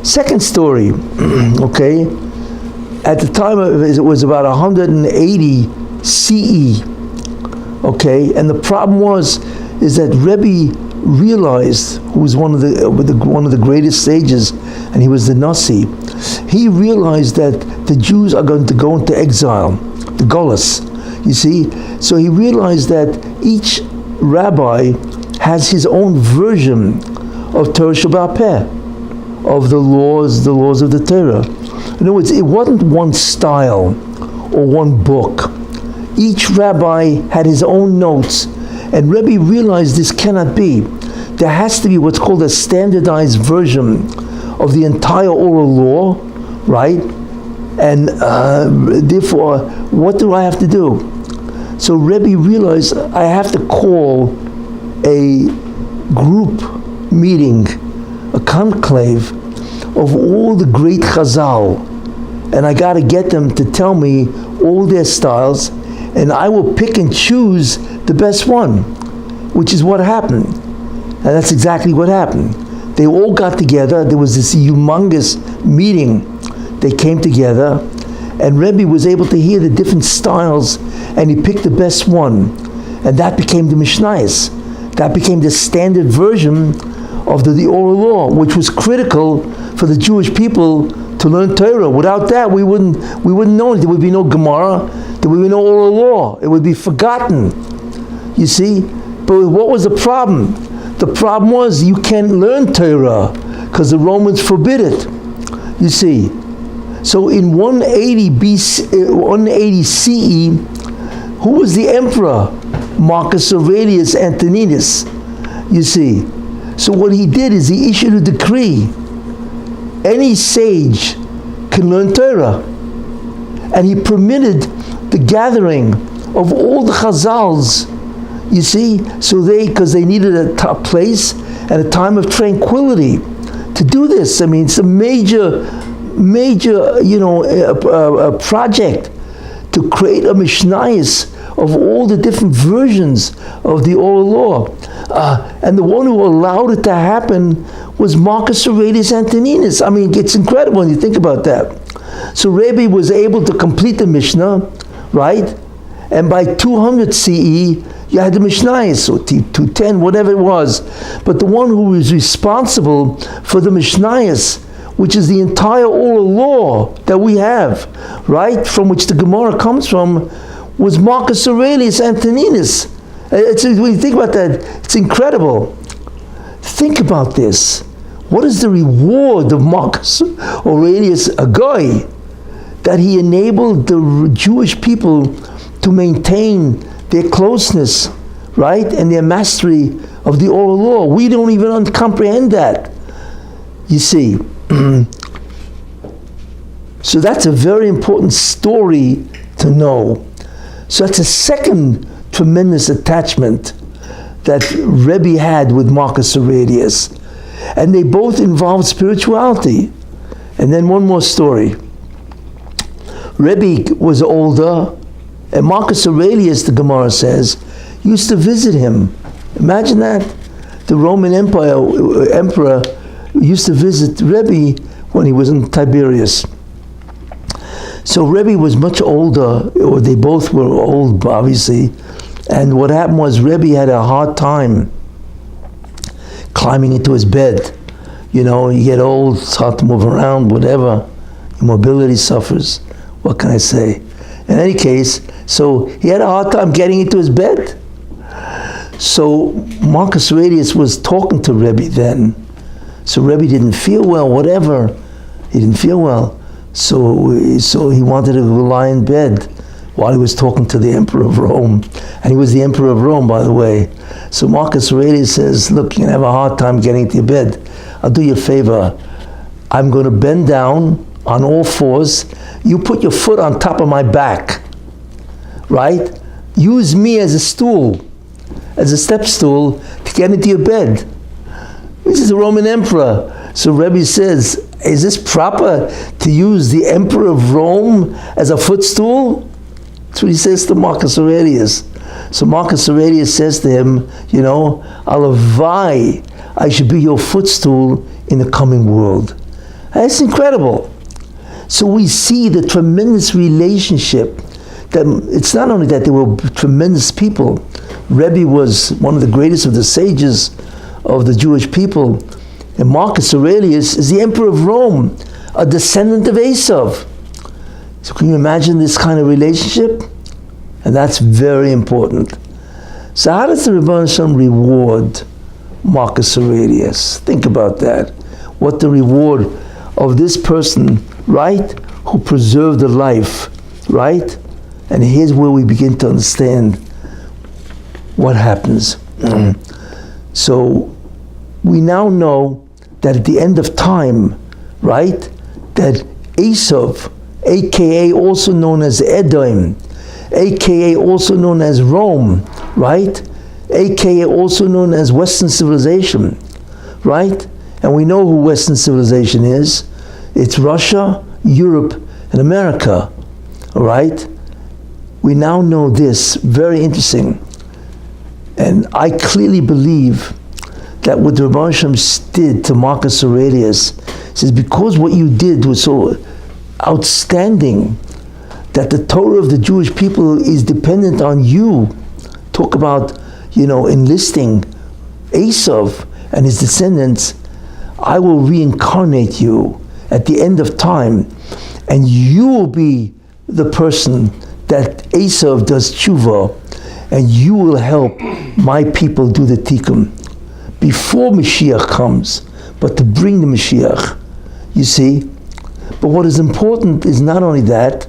Second story, okay, at the time it was about 180 CE, okay, and the problem is that Rebbe realized, who was one of the greatest sages, and he was the Nasi, he realized that the Jews are going to go into exile, the Golus, you see. So he realized that each rabbi has his own version of Torah Sheba'al Peh, of the laws of the Torah. In other words, it wasn't one style or one book. Each rabbi had his own notes, and Rebbe realized this cannot be. There has to be what's called a standardized version of the entire oral law, right? And therefore, what do I have to do? So Rebbe realized I have to call a group meeting, a conclave of all the great Chazal, and I got to get them to tell me all their styles, and I will pick and choose the best one, which is what happened. And that's exactly what happened. They all got together. There was this humongous meeting. They came together, and Rebbe was able to hear the different styles, and he picked the best one, and that became the Mishnayos. That became the standard version of the oral law, which was critical for the Jewish people to learn Torah. Without that, we wouldn't know it. There would be no Gemara. There would be no oral law. It would be forgotten. You see? But what was the problem? The problem was you can't learn Torah because the Romans forbid it. You see? So in 180 CE, who was the emperor? Marcus Aurelius Antoninus. You see? So what he did is he issued a decree. Any sage can learn Torah. And he permitted the gathering of all the Chazals, you see, so because they needed a top place and a time of tranquility to do this. I mean, it's a major, a project to create a Mishnayos of all the different versions of the oral law. And the one who allowed it to happen was Marcus Aurelius Antoninus. I mean, it's incredible when you think about that. So Rebbe was able to complete the Mishnah, right? And by 200 CE, you had the Mishnayos, or 210, whatever it was. But the one who was responsible for the Mishnayos, which is the entire oral law that we have, right, from which the Gemara comes from, was Marcus Aurelius Antoninus. When you think about that, it's incredible. Think about this. What is the reward of Marcus Aurelius, a guy, that he enabled the Jewish people to maintain their closeness, right, and their mastery of the oral law? We don't even comprehend that, you see. So that's a very important story to know. So that's a second tremendous attachment that Rebbe had with Marcus Aurelius. And they both involved spirituality. And then one more story. Rebbe was older, and Marcus Aurelius, the Gemara says, used to visit him. Imagine that. The Roman emperor used to visit Rebbe when he was in Tiberias. So Rebbe was much older, or they both were old, obviously. And what happened was Rebbe had a hard time climbing into his bed. You know, you get old, it's hard to move around, whatever. Your mobility suffers. What can I say? In any case, so he had a hard time getting into his bed. So Marcus Aurelius was talking to Rebbe then. So Rebbe didn't feel well, whatever. He didn't feel well. So he wanted to lie in bed while he was talking to the Emperor of Rome. And he was the Emperor of Rome, by the way. So Marcus Aurelius says, look, you're going to have a hard time getting into your bed. I'll do you a favor. I'm going to bend down on all fours. You put your foot on top of my back, right? Use me as a stool, as a step stool to get into your bed. This is the Roman Emperor. So Rebbe says, is this proper to use the Emperor of Rome as a footstool? That's what he says to Marcus Aurelius. So Marcus Aurelius says to him, Alavai, I should be your footstool in the coming world. That's incredible. So we see the tremendous relationship, that it's not only that they were tremendous people. Rebbe was one of the greatest of the sages of the Jewish people, and Marcus Aurelius is the emperor of Rome, a descendant of Esav. So can you imagine this kind of relationship? And that's very important. So how does the Rebbeinu Shalom reward Marcus Aurelius? Think about that. What the reward of this person, right, who preserved the life, right? And here's where we begin to understand what happens. So we now know that at the end of time, right, that Esav, aka also known as Edom, aka also known as Rome, right, aka also known as Western civilization, right? And we know who Western civilization is. It's Russia, Europe, and America, all right? We now know this, very interesting. And I clearly believe that what the Rebbeinu Shalom did to Marcus Aurelius says, because what you did was so outstanding, that the Torah of the Jewish people is dependent on you. Talk about, enlisting Esav and his descendants. I will reincarnate you at the end of time, and you will be the person that Esav does tshuva, and you will help my people do the tikkun before Mashiach comes, but to bring the Mashiach, you see. But what is important is not only that,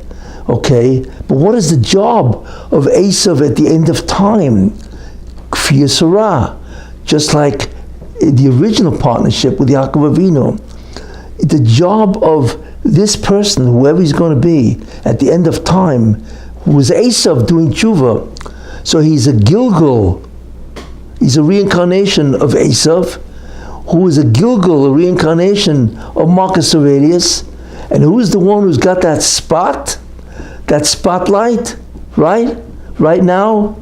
okay, but what is the job of Esav at the end of time? Kfir Sarah, just like the original partnership with Yaakov Avinu. The job of this person, whoever he's going to be, at the end of time, who was Esav doing tshuva. So he's a Gilgal, he's a reincarnation of Esav, who is a Gilgal, a reincarnation of Marcus Aurelius. And who is the one who's got that spot, that spotlight, right? Right now,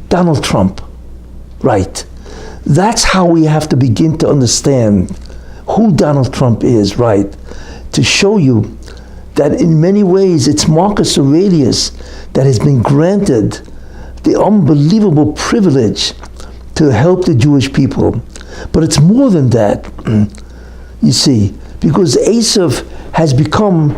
Donald Trump, right? That's how we have to begin to understand who Donald Trump is, right? To show you that in many ways it's Marcus Aurelius that has been granted the unbelievable privilege to help the Jewish people. But it's more than that, you see, because Esav has become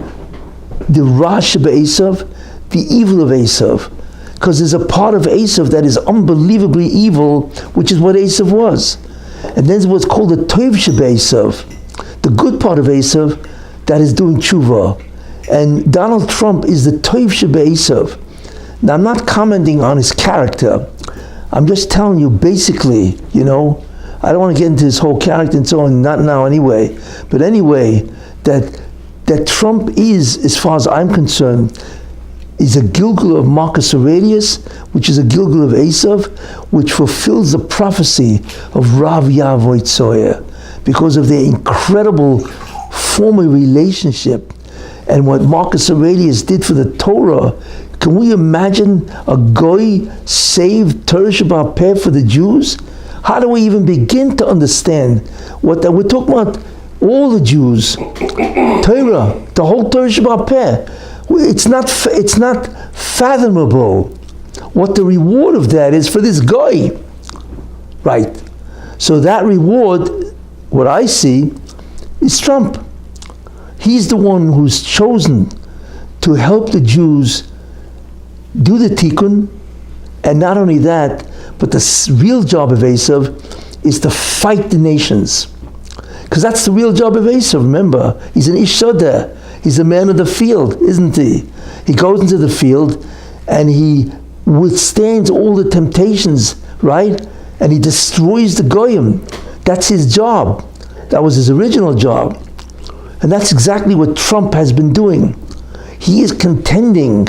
the Rash of Esav, the evil of Esav, because there's a part of Esav that is unbelievably evil, which is what Esav was. And then there's what's called the Tov Sheba Esav, the good part of Esav that is doing tshuva. And Donald Trump is the Tov Sheba Esav. Now, I'm not commenting on his character. I'm just telling you basically, I don't want to get into his whole character and so on, not now anyway. But anyway, that Trump is, as far as I'm concerned, is a Gilgal of Marcus Aurelius, which is a Gilgal of Esav, which fulfills the prophecy of Rav Yavoi Tzoyer, because of their incredible former relationship and what Marcus Aurelius did for the Torah. Can we imagine a goy saved Torah Shabbat Peh for the Jews? How do we even begin to understand what that we're talking about? All the Jews, Torah, the whole Torah Shabbat Peh. It's not fathomable what the reward of that is for this guy, right? So that reward, what I see, is Trump. He's the one who's chosen to help the Jews do the tikkun, and not only that, but the real job of Esav is to fight the nations, because that's the real job of Esav. Remember, he's an ish sodeh. He's a man of the field, isn't he? He goes into the field and he withstands all the temptations, right? And he destroys the goyim. That's his job. That was his original job. And that's exactly what Trump has been doing. He is contending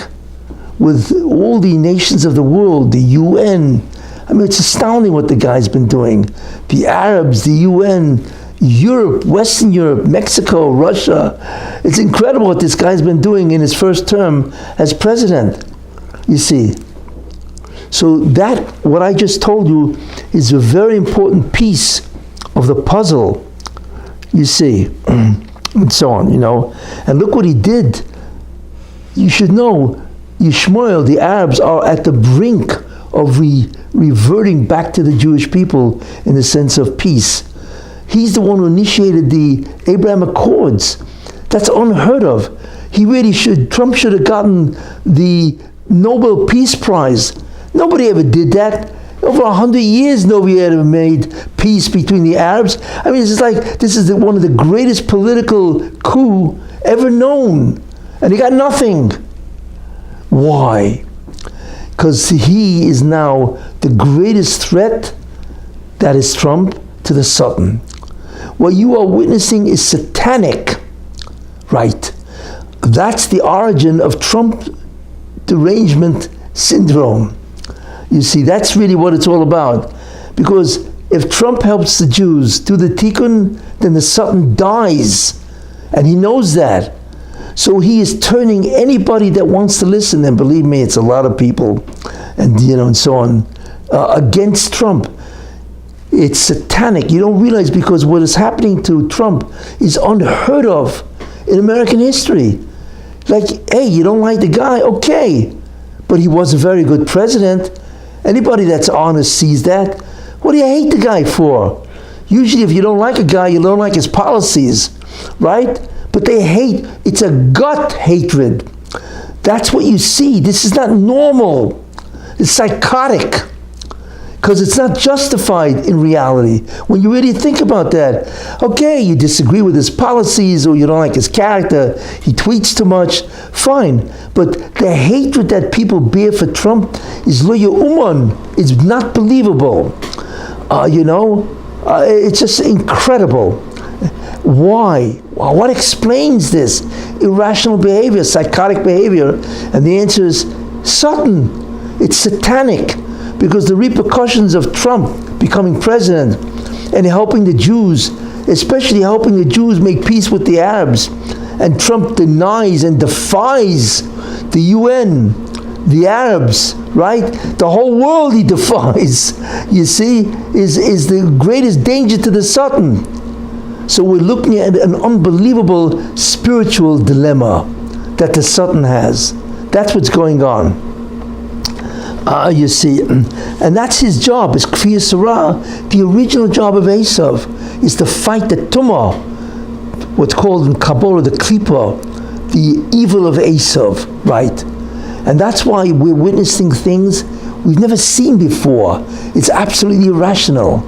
with all the nations of the world, the UN. I mean, it's astounding what the guy's been doing. The Arabs, the UN, Europe, Western Europe, Mexico, Russia. It's incredible what this guy's been doing in his first term as president, you see. So that, what I just told you, is a very important piece of the puzzle, you see, and so on, And look what he did. You should know, Yishmael, the Arabs, are at the brink of reverting back to the Jewish people in the sense of peace. He's the one who initiated the Abraham Accords. That's unheard of. Trump should have gotten the Nobel Peace Prize. Nobody ever did that. Over 100 years, nobody ever made peace between the Arabs. I mean, this is one of the greatest political coup ever known. And he got nothing. Why? Because he is now the greatest threat, that is Trump, to the Sultan. What you are witnessing is satanic, right? That's the origin of Trump derangement syndrome. You see, that's really what it's all about. Because if Trump helps the Jews do the tikkun, then the Sultan dies. And he knows that. So he is turning anybody that wants to listen, and believe me, it's a lot of people, and so on, against Trump. It's satanic. You don't realize, because what is happening to Trump is unheard of in American history. Like, hey, you don't like the guy? Okay. But he was a very good president. Anybody that's honest sees that. What do you hate the guy for? Usually if you don't like a guy, you don't like his policies, right? But they hate. It's a gut hatred. That's what you see. This is not normal. It's psychotic. Because it's not justified in reality. When you really think about that, okay, you disagree with his policies or you don't like his character, he tweets too much, fine. But the hatred that people bear for Trump is lo ya'uman, it's not believable. It's just incredible. Why? What explains this irrational behavior, psychotic behavior? And the answer is Satan. It's satanic. Because the repercussions of Trump becoming president and helping the Jews, especially helping the Jews make peace with the Arabs, and Trump denies and defies the UN, the Arabs, right? The whole world he defies, you see, is the greatest danger to the Sultan. So we're looking at an unbelievable spiritual dilemma that the Sultan has. That's what's going on. You see, and that's his job, is Kfir Sarah. The original job of Esav is to fight the Tumah, what's called in Kabbalah the Klippa, the evil of Esav, right? And that's why we're witnessing things we've never seen before. It's absolutely irrational,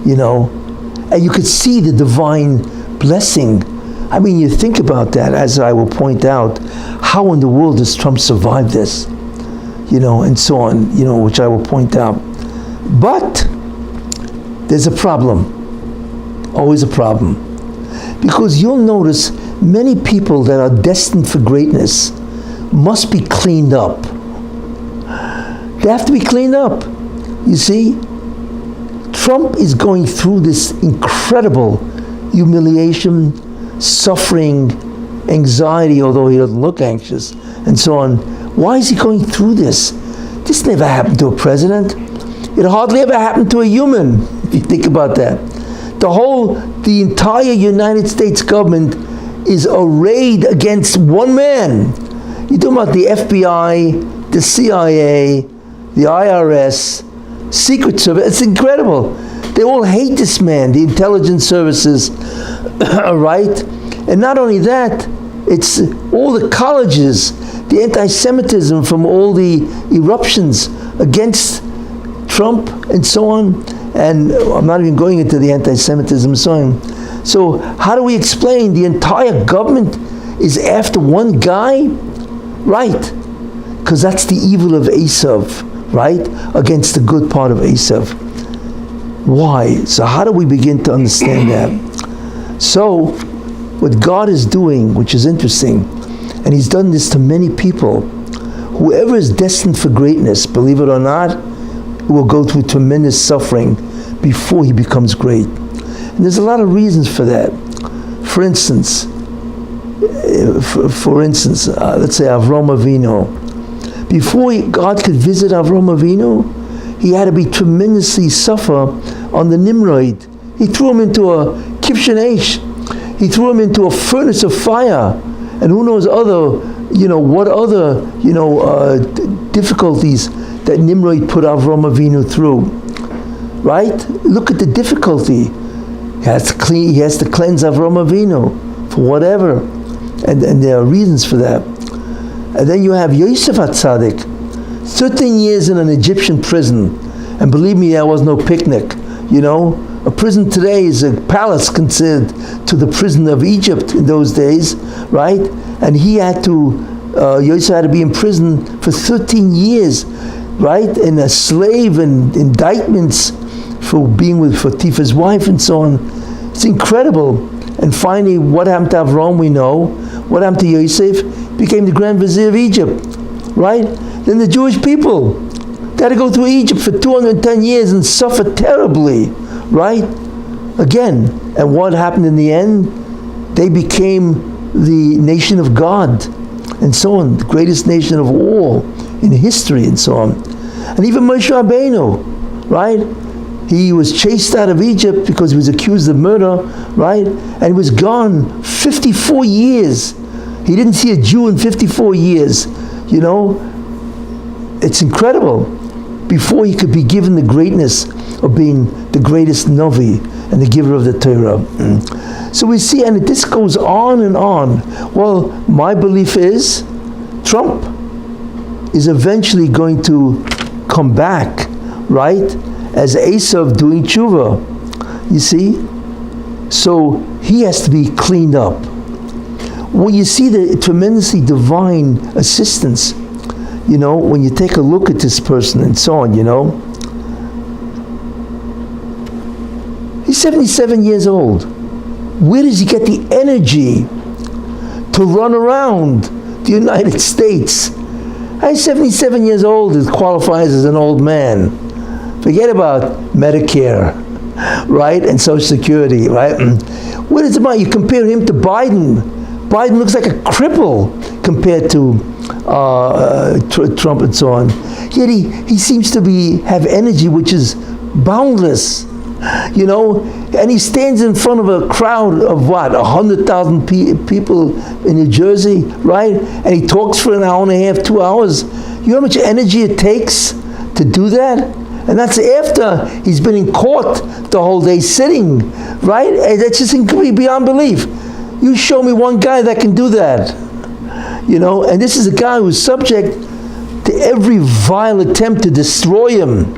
and you could see the divine blessing. I mean, you think about that, as I will point out, how in the world does Trump survive this? And so on, which I will point out. But there's a problem, always a problem. Because you'll notice many people that are destined for greatness must be cleaned up. They have to be cleaned up. You see, Trump is going through this incredible humiliation, suffering, anxiety, although he doesn't look anxious, and so on. Why is he going through this? This never happened to a president. It hardly ever happened to a human, if you think about that. The entire United States government is arrayed against one man. You're talking about the FBI, the CIA, the IRS, Secret Service. It's incredible. They all hate this man, the intelligence services, right? And not only that, it's all the colleges, the anti-Semitism from all the eruptions against Trump and so on. And I'm not even going into the anti-Semitism and so on. So how do we explain the entire government is after one guy? Right. Because that's the evil of Esav, right? Against the good part of Esav. Why? So how do we begin to understand that? So what God is doing, which is interesting, and He's done this to many people, whoever is destined for greatness, believe it or not, will go through tremendous suffering before he becomes great. And there's a lot of reasons for that. For instance, let's say Avraham Avinu. Before God could visit Avram Avinu, he had to be tremendously suffer on the Nimrod. He threw him into a Kivshan Eish. He threw him into a furnace of fire. And who knows what other difficulties that Nimrod put Avram Avinu through. Right? Look at the difficulty. He has to cleanse Avram Avinu for whatever. And there are reasons for that. And then you have Yosef HaTzadik, 13 years in an Egyptian prison. And believe me, that was no picnic. A prison today is a palace considered to the prison of Egypt in those days, right? And Yosef had to be in prison for 13 years, right? And a slave and indictments for being with Potiphar's wife and so on. It's incredible. And finally, what happened to Avram, we know. What happened to Yosef? Became the Grand Vizier of Egypt, right? Then the Jewish people, they had to go through Egypt for 210 years and suffer terribly, right? Again, and what happened in the end? They became the nation of God, and so on, the greatest nation of all in history, and so on. And even Moshe Rabbeinu, right? He was chased out of Egypt because he was accused of murder, right? And he was gone 54 years. He didn't see a Jew in 54 years, It's incredible. Before he could be given the greatness of being the greatest Navi and the giver of the Torah. So we see, and this goes on and on. Well, my belief is Trump is eventually going to come back, right? As Esav doing tshuva. You see? So he has to be cleaned up. Well, you see the tremendously divine assistance, when you take a look at this person and so on, He's 77 years old. Where does he get the energy to run around the United States? He's 77 years old. It qualifies as an old man. Forget about Medicare, right, and Social Security, right? What is it about? You compare him to Biden. Biden looks like a cripple compared to Trump and so on. Yet he seems to have energy which is boundless, and he stands in front of a crowd of 100,000 people in New Jersey, right? And he talks for an hour and a half, 2 hours. You know how much energy it takes to do that? And that's after he's been in court the whole day sitting, right? And that's just beyond belief. You show me one guy that can do that, and this is a guy who's subject to every vile attempt to destroy him,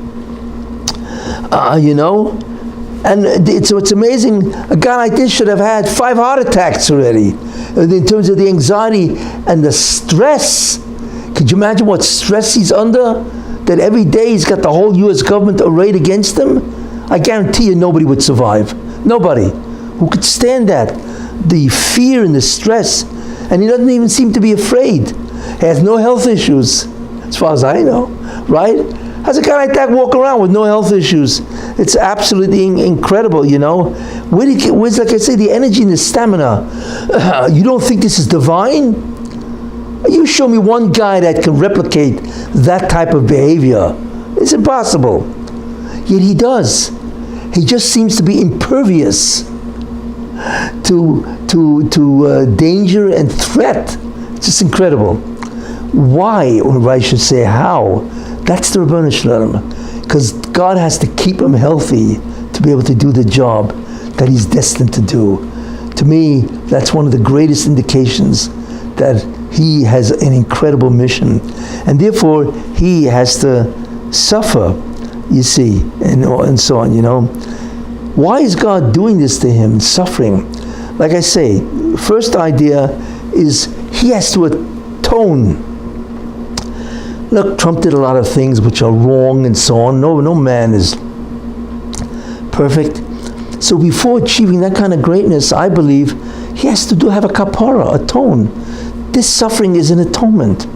and it's amazing. A guy like this should have had 5 heart attacks already, in terms of the anxiety and the stress. Could you imagine what stress he's under? That every day he's got the whole U.S. government arrayed against him? I guarantee you nobody would survive. Nobody. Who could stand that? The fear and the stress. And he doesn't even seem to be afraid. He has no health issues, as far as I know, right? How's a guy like that walk around with no health issues? It's absolutely incredible, Where's, like I say, the energy and the stamina? You don't think this is divine? You show me one guy that can replicate that type of behavior. It's impossible. Yet he does. He just seems to be impervious to danger and threat. It's just incredible. Why, or I should say how? That's the Rabbanu Shalom. Because God has to keep him healthy to be able to do the job that he's destined to do. To me, that's one of the greatest indications that he has an incredible mission. And therefore, he has to suffer, you see, and so on, Why is God doing this to him, suffering? Like I say, first idea is he has to atone. Look, Trump did a lot of things which are wrong and so on. No man is perfect. So before achieving that kind of greatness, I believe he has to have a kapara, atone. This suffering is an atonement.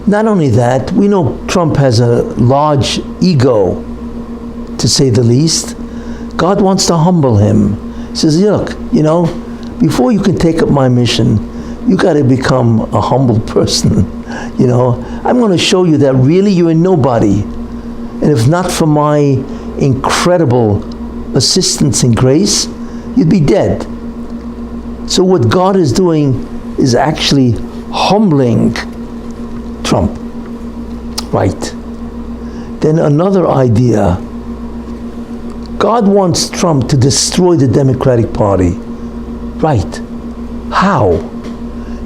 Not only that, we know Trump has a large ego, to say the least. God wants to humble him. He says, look, before you can take up my mission, you got to become a humble person. You know, I'm going to show you that really you're a nobody. And if not for my incredible assistance and grace, you'd be dead. So what God is doing is actually humbling Trump. Right. Then another idea. God wants Trump to destroy the Democratic Party. Right. How?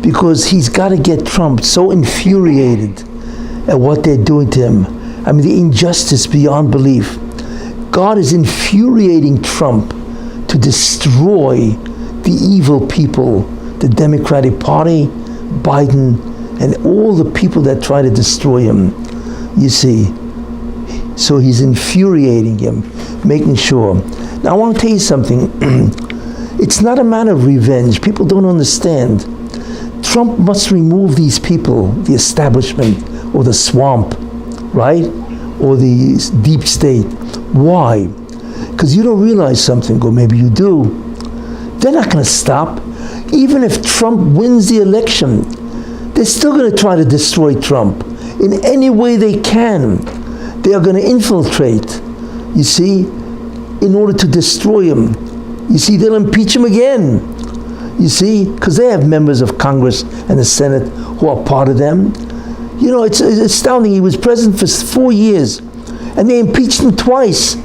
Because he's got to get Trump so infuriated at what they're doing to him. I mean, the injustice beyond belief. God is infuriating Trump to destroy the evil people, the Democratic Party, Biden, and all the people that try to destroy him. You see. So he's infuriating him, making sure. Now I want to tell you something. It's not a matter of revenge. People don't understand. Trump must remove these people, the establishment or the swamp, right? Or the deep state. Why? Because you don't realize something, or maybe you do. They're not going to stop. Even if Trump wins the election, they're still going to try to destroy Trump in any way they can. They are going to infiltrate, you see, in order to destroy him. You see, they'll impeach him again. You see, because they have members of Congress and the Senate who are part of them. You know, it's astounding. He was president for 4 years, and they impeached him twice.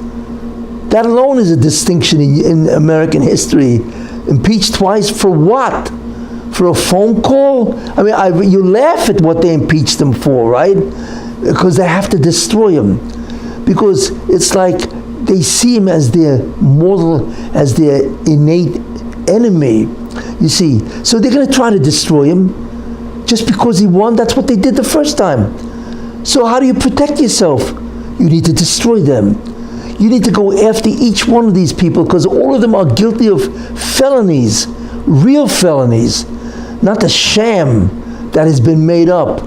That alone is a distinction in American history. Impeached twice for what? For a phone call? I mean, you laugh at what they impeached him for, right? Because they have to destroy him. Because it's like they see him as their mortal, as their innate enemy. You see, so they're going to try to destroy him just because he won. That's what they did the first time. So how do you protect yourself? You need to destroy them. You need to go after each one of these people because all of them are guilty of felonies, real felonies, not the sham that has been made up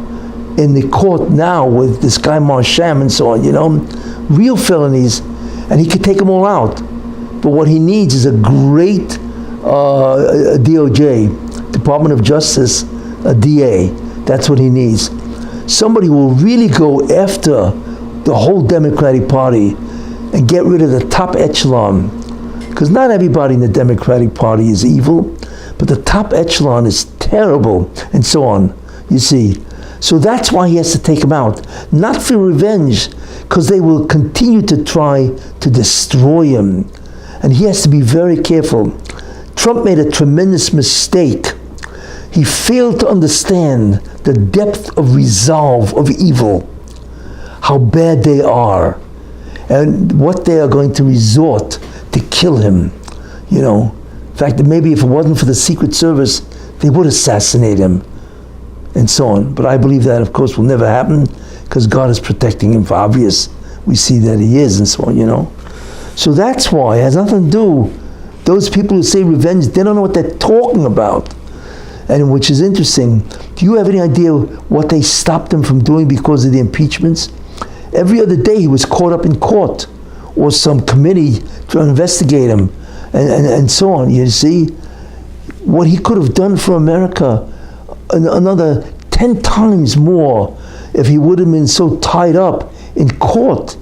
in the court now with this guy Marsham and so on, you know, real felonies, and he could take them all out. But what he needs is a great DOJ, Department of Justice, a DA. That's what he needs. Somebody who will really go after the whole Democratic Party and get rid of the top echelon. Because not everybody in the Democratic Party is evil, but the top echelon is terrible, and so on, you see. So that's why he has to take them out. Not for revenge, because they will continue to try to destroy him. And he has to be very careful. Trump made a tremendous mistake. He failed to understand the depth of resolve of evil, how bad they are, and what they are going to resort to kill him. You know, in fact, maybe if it wasn't for the Secret Service, they would assassinate him, and so on. But I believe that, of course, will never happen because God is protecting him for obvious. We see that he is, and so on, you know. So that's why it has nothing to do. Those people who say revenge, they don't know what they're talking about. And which is interesting. Do you have any idea what they stopped him from doing because of the impeachments? Every other day he was caught up in court or some committee to investigate him and so on. You see, what he could have done for America, another 10 times more if he would have been so tied up in court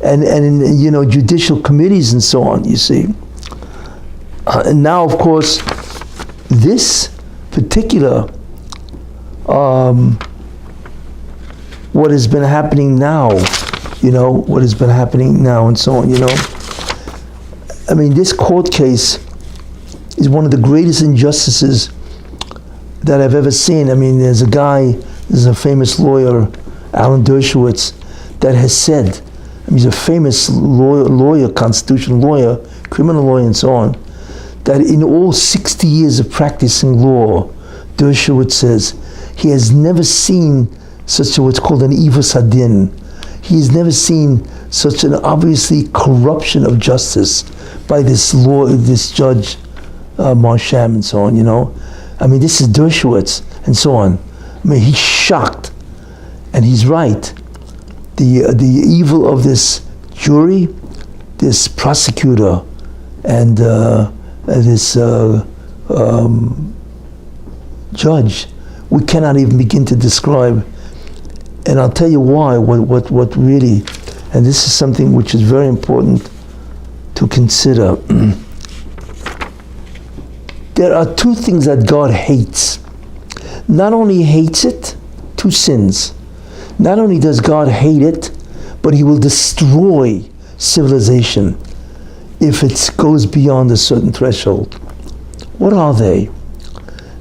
and in, you know, judicial committees and so on, you see. And now, of course, this particular, what has been happening now, you know, what has been happening now and so on, you know. I mean, this court case is one of the greatest injustices that I've ever seen. I mean, there's a famous lawyer, Alan Dershowitz, that has said, I mean, he's a famous lawyer, constitutional lawyer, criminal lawyer and so on, that in all 60 years of practicing law, Dershowitz says, he has never seen such what's called an ivus hadin. He has never seen such an obviously corruption of justice by this judge, Marsham and so on, you know. I mean, this is Dershowitz and so on. I mean, he's shocked, and he's right. The evil of this jury, this prosecutor, and this judge, we cannot even begin to describe. And I'll tell you why, what really, and this is something which is very important to consider. There are two things that God hates. Not only hates it, two sins. Not only does God hate it, but he will destroy civilization if it goes beyond a certain threshold. What are they?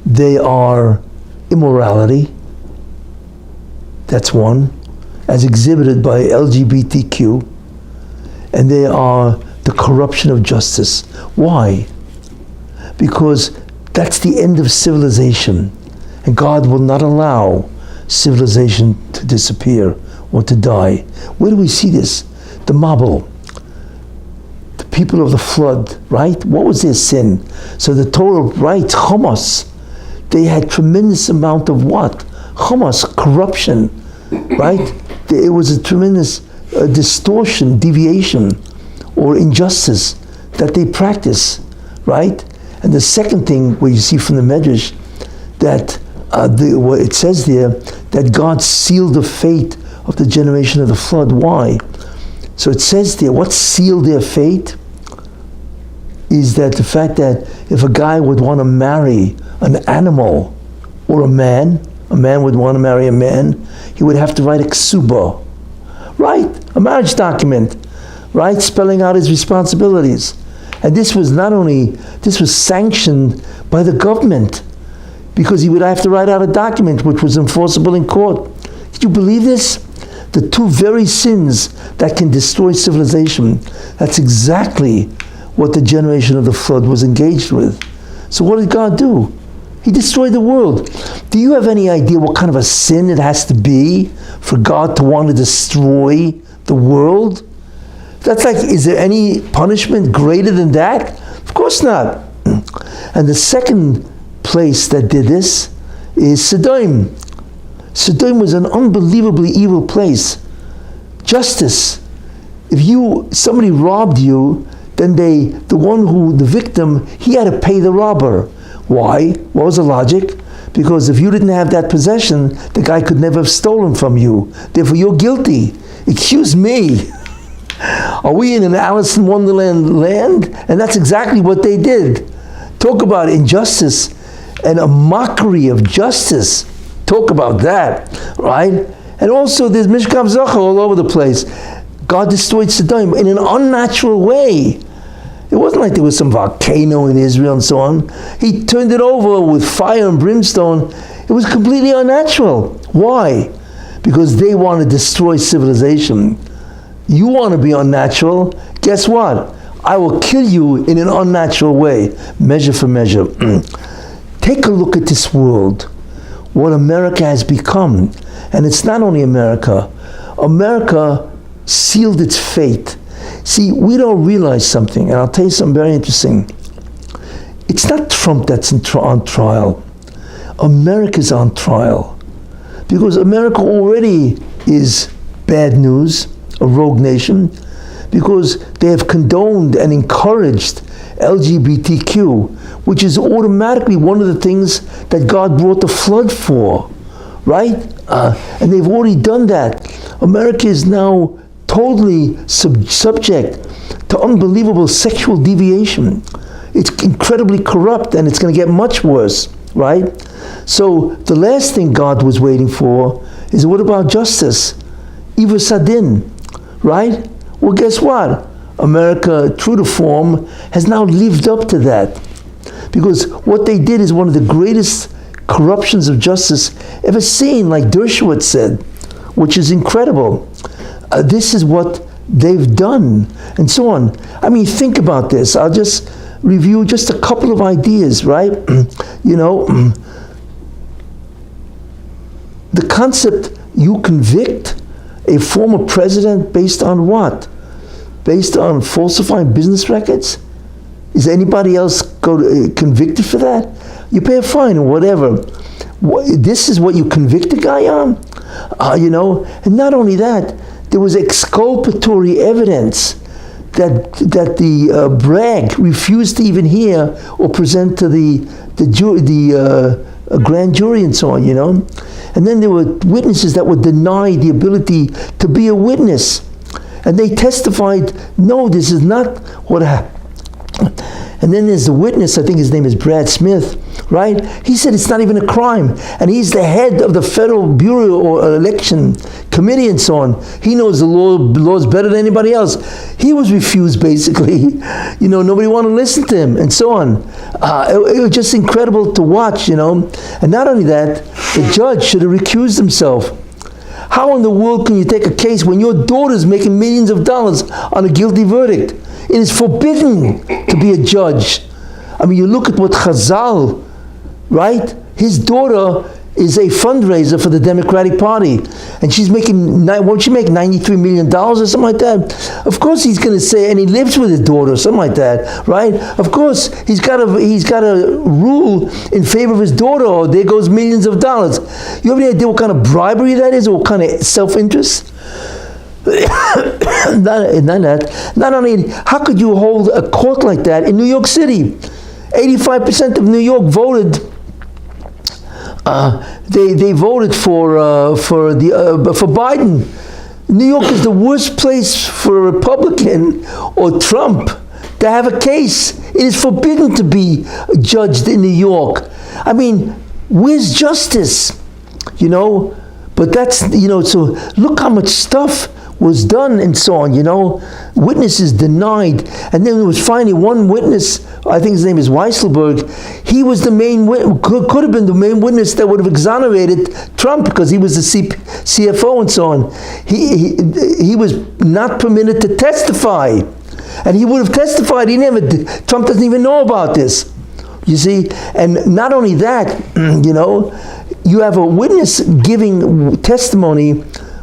They are immorality. That's one, as exhibited by LGBTQ. And they are the corruption of justice. Why? Because that's the end of civilization. And God will not allow civilization to disappear or to die. Where do we see this? The Mabul, the people of the flood, right? What was their sin? So the Torah writes, Hamas, they had tremendous amount of what? Hamas, corruption, right? It was a tremendous distortion, deviation, or injustice that they practice, right? And the second thing, where you see from the Medrash, that what it says there, that God sealed the fate of the generation of the flood. Why? So it says there, what sealed their fate is that the fact that if a guy would want to marry an animal or a man would want to marry a man, he would have to write a ksuba, right? A marriage document, right? Spelling out his responsibilities. And this was this was sanctioned by the government, because he would have to write out a document which was enforceable in court. Did you believe this? The two very sins that can destroy civilization, that's exactly what the generation of the flood was engaged with. So what did God do? He destroyed the world. Do you have any idea what kind of a sin it has to be for God to want to destroy the world? That's like, is there any punishment greater than that? Of course not. And the second place that did this is Sodom. Sodom was an unbelievably evil place. Justice. If somebody robbed you, then the victim, he had to pay the robber. Why? What was the logic? Because if you didn't have that possession, the guy could never have stolen from you. Therefore, you're guilty. Excuse me. Are we in an Alice in Wonderland land? And that's exactly what they did. Talk about injustice and a mockery of justice. Talk about that, right? And also there's Mishkav Zachar all over the place. God destroyed Sodom in an unnatural way. It wasn't like there was some volcano in Israel and so on. He turned it over with fire and brimstone. It was completely unnatural. Why? Because they want to destroy civilization. You want to be unnatural? Guess what? I will kill you in an unnatural way. Measure for measure. Take a look at this world. What America has become. And it's not only America. America sealed its fate. See, we don't realize something, and I'll tell you something very interesting. It's not Trump that's on trial. America's on trial. Because America already is bad news, a rogue nation, because they have condoned and encouraged LGBTQ, which is automatically one of the things that God brought the flood for, right? And they've already done that. America is now totally subject to unbelievable sexual deviation. It's incredibly corrupt, and it's going to get much worse, right? So the last thing God was waiting for is, what about justice? Ivus Adin, right? Well, guess what? America, true to form, has now lived up to that. Because what they did is one of the greatest corruptions of justice ever seen, like Dershowitz said, which is incredible. This is what they've done, and so on. I mean, think about this. I'll just review just a couple of ideas, right? You know, the concept, you convict a former president based on what? Based on falsifying business records? Is anybody else convicted for that? You pay a fine or whatever. This is what you convict a guy on? You know, and not only that, there was exculpatory evidence that Bragg refused to even hear or present to the a grand jury and so on, And then there were witnesses that were denied the ability to be a witness. And they testified, no, this is not what happened. And then there's the witness, I think his name is Brad Smith, right? He said it's not even a crime. And he's the head of the Federal Bureau or Election Committee and so on. He knows the laws better than anybody else. He was refused, basically. Nobody wanted to listen to him and so on. It was just incredible to watch, And not only that, the judge should have recused himself. How in the world can you take a case when your daughter's making millions of dollars on a guilty verdict? It is forbidden to be a judge. I mean, you look at what Chazal, right? His daughter is a fundraiser for the Democratic Party. And she's making, won't she make $93 million or something like that? Of course he's going to say, and he lives with his daughter or something like that, right? Of course he's got to rule in favor of his daughter, or there goes millions of dollars. You have any idea what kind of bribery that is, or what kind of self-interest? Not only, how could you hold a court like that in New York City? 85% of New York voted. They voted for Biden. New York is the worst place for a Republican or Trump to have a case. It is forbidden to be judged in New York. I mean, where's justice? But that's, so look how much stuff was done and so on, Witnesses denied. And then there was finally one witness, I think his name is Weisselberg. He was the main could have been the main witness that would have exonerated Trump, because he was the CFO and so on. He was not permitted to testify. And he would have testified. Trump doesn't even know about this. You see? And not only that, you have a witness giving testimony,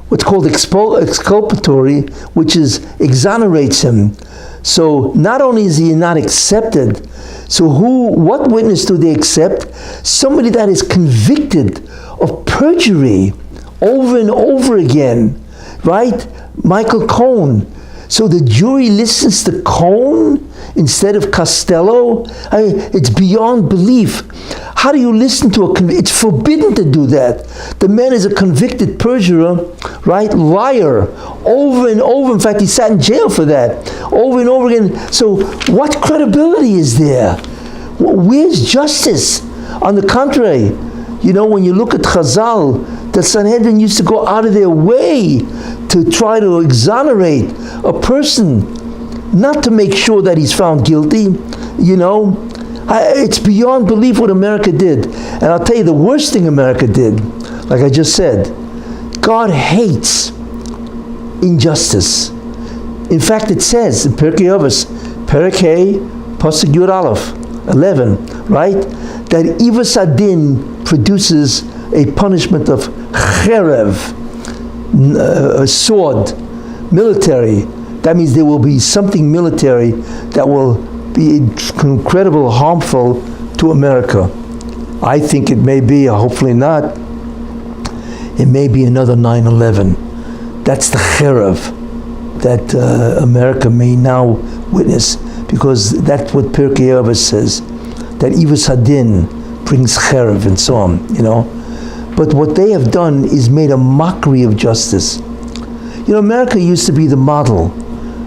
what's called exculpatory, which is exonerates him. So not only is he not accepted, so what witness do they accept? Somebody that is convicted of perjury over and over again, right? Michael Cohen. So the jury listens to Cohen instead of Costello. It's beyond belief. How do you listen to it's forbidden to do that. The man is a convicted perjurer, right? Liar, over and over. In fact, he sat in jail for that, over and over again. So what credibility is there? Where's justice? On the contrary, when you look at Chazal, the Sanhedrin used to go out of their way to try to exonerate a person, not to make sure that he's found guilty, It's beyond belief what America did. And I'll tell you the worst thing America did, like I just said, God hates injustice. In fact, it says in Pirkei Avos, Perek Hey, Pasuk Yud Aleph, 11, right? That Ivas Adin produces a punishment of cherev, a sword, military. That means there will be something military that will be incredible, harmful to America. I think it may be, hopefully not, it may be another 9/11. That's the cherev that America may now witness, because that's what Pirkei Avos says, that Ivas Hadin brings cherev and so on, But what they have done is made a mockery of justice. America used to be the model,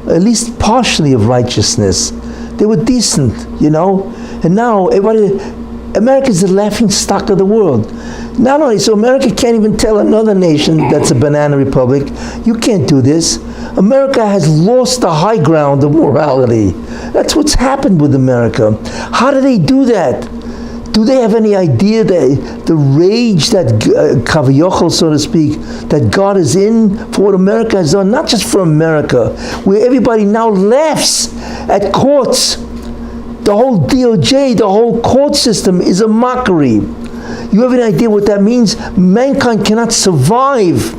at least partially, of righteousness. They were decent, and now America is the laughing stock of the world. Not only so, America can't even tell another nation that's a banana republic, you can't do this. America has lost the high ground of morality. That's what's happened with America. How do they do that? Do they have any idea that the rage that Kaviochel, so to speak, that God is in for what America has done, not just for America, where everybody now laughs at courts. The whole DOJ, the whole court system is a mockery. You have any idea what that means? Mankind cannot survive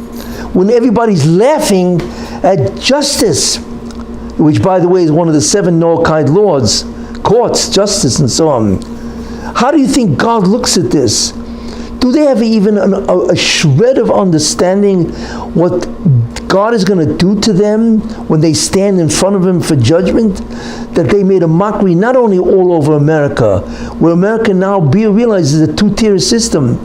when everybody's laughing at justice, which, by the way, is one of the 7 Noahide laws, courts, justice, and so on. How do you think God looks at this? Do they have even a shred of understanding what God is going to do to them when they stand in front of Him for judgment, that they made a mockery not only all over America, where America now realizes a two-tier system,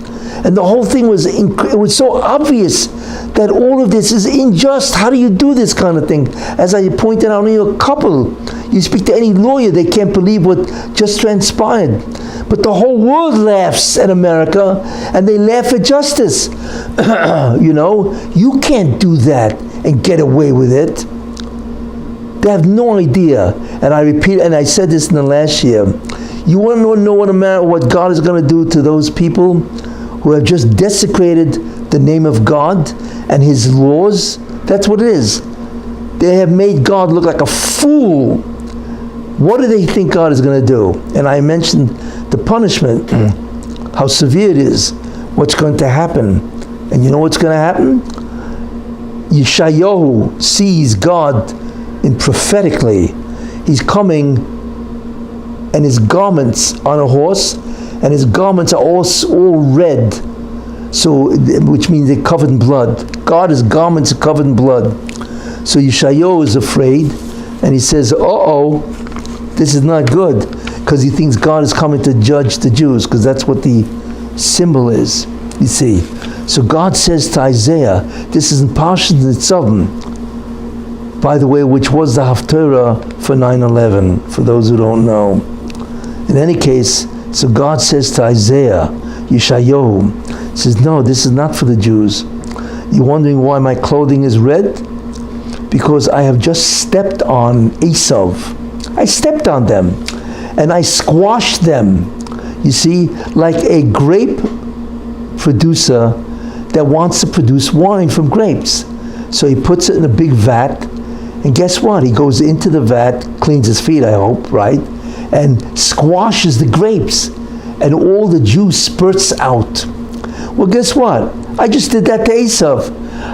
and the whole thing was it was so obvious that all of this is unjust. How do you do this kind of thing? As I pointed out, only a couple. You speak to any lawyer, they can't believe what just transpired. But the whole world laughs at America, and they laugh at justice. You can't do that and get away with it. They have no idea. And I repeat, and I said this in the last year. You want to know what God is going to do to those people who have just desecrated the name of God and His laws? That's what it is. They have made God look like a fool. What do they think God is going to do? And I mentioned the punishment, how severe it is, what's going to happen. And you know what's going to happen? Yeshayahu sees God prophetically. He's coming, and his garments on a horse, and his garments are all red, so which means they're covered in blood. God's garments are covered in blood. So Yeshayahu is afraid, and he says, this is not good, because he thinks God is coming to judge the Jews, because that's what the symbol is, you see. So God says to Isaiah, this is in Parashat Nitzavim, by the way, which was the Haftarah for 9/11, for those who don't know. In any case, so God says to Isaiah, Yeshayahu, says, no, this is not for the Jews. You're wondering why my clothing is red? Because I have just stepped on Esav. I stepped on them, and I squashed them. You see, like a grape producer that wants to produce wine from grapes. So he puts it in a big vat, and guess what? He goes into the vat, cleans his feet, I hope, right? And squashes the grapes, and all the juice spurts out. Well, guess what? I just did that to Esav.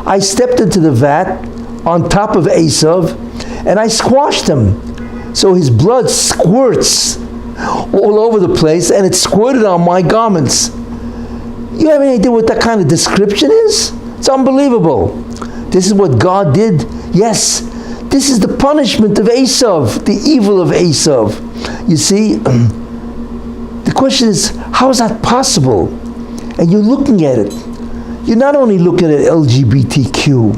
I stepped into the vat on top of Esav, and I squashed him. So his blood squirts all over the place, and it squirted on my garments. You have any idea what that kind of description is? It's unbelievable. This is what God did. Yes, this is the punishment of Esav, the evil of Esav. You see, the question is, how is that possible? And you're looking at it. You're not only looking at LGBTQ,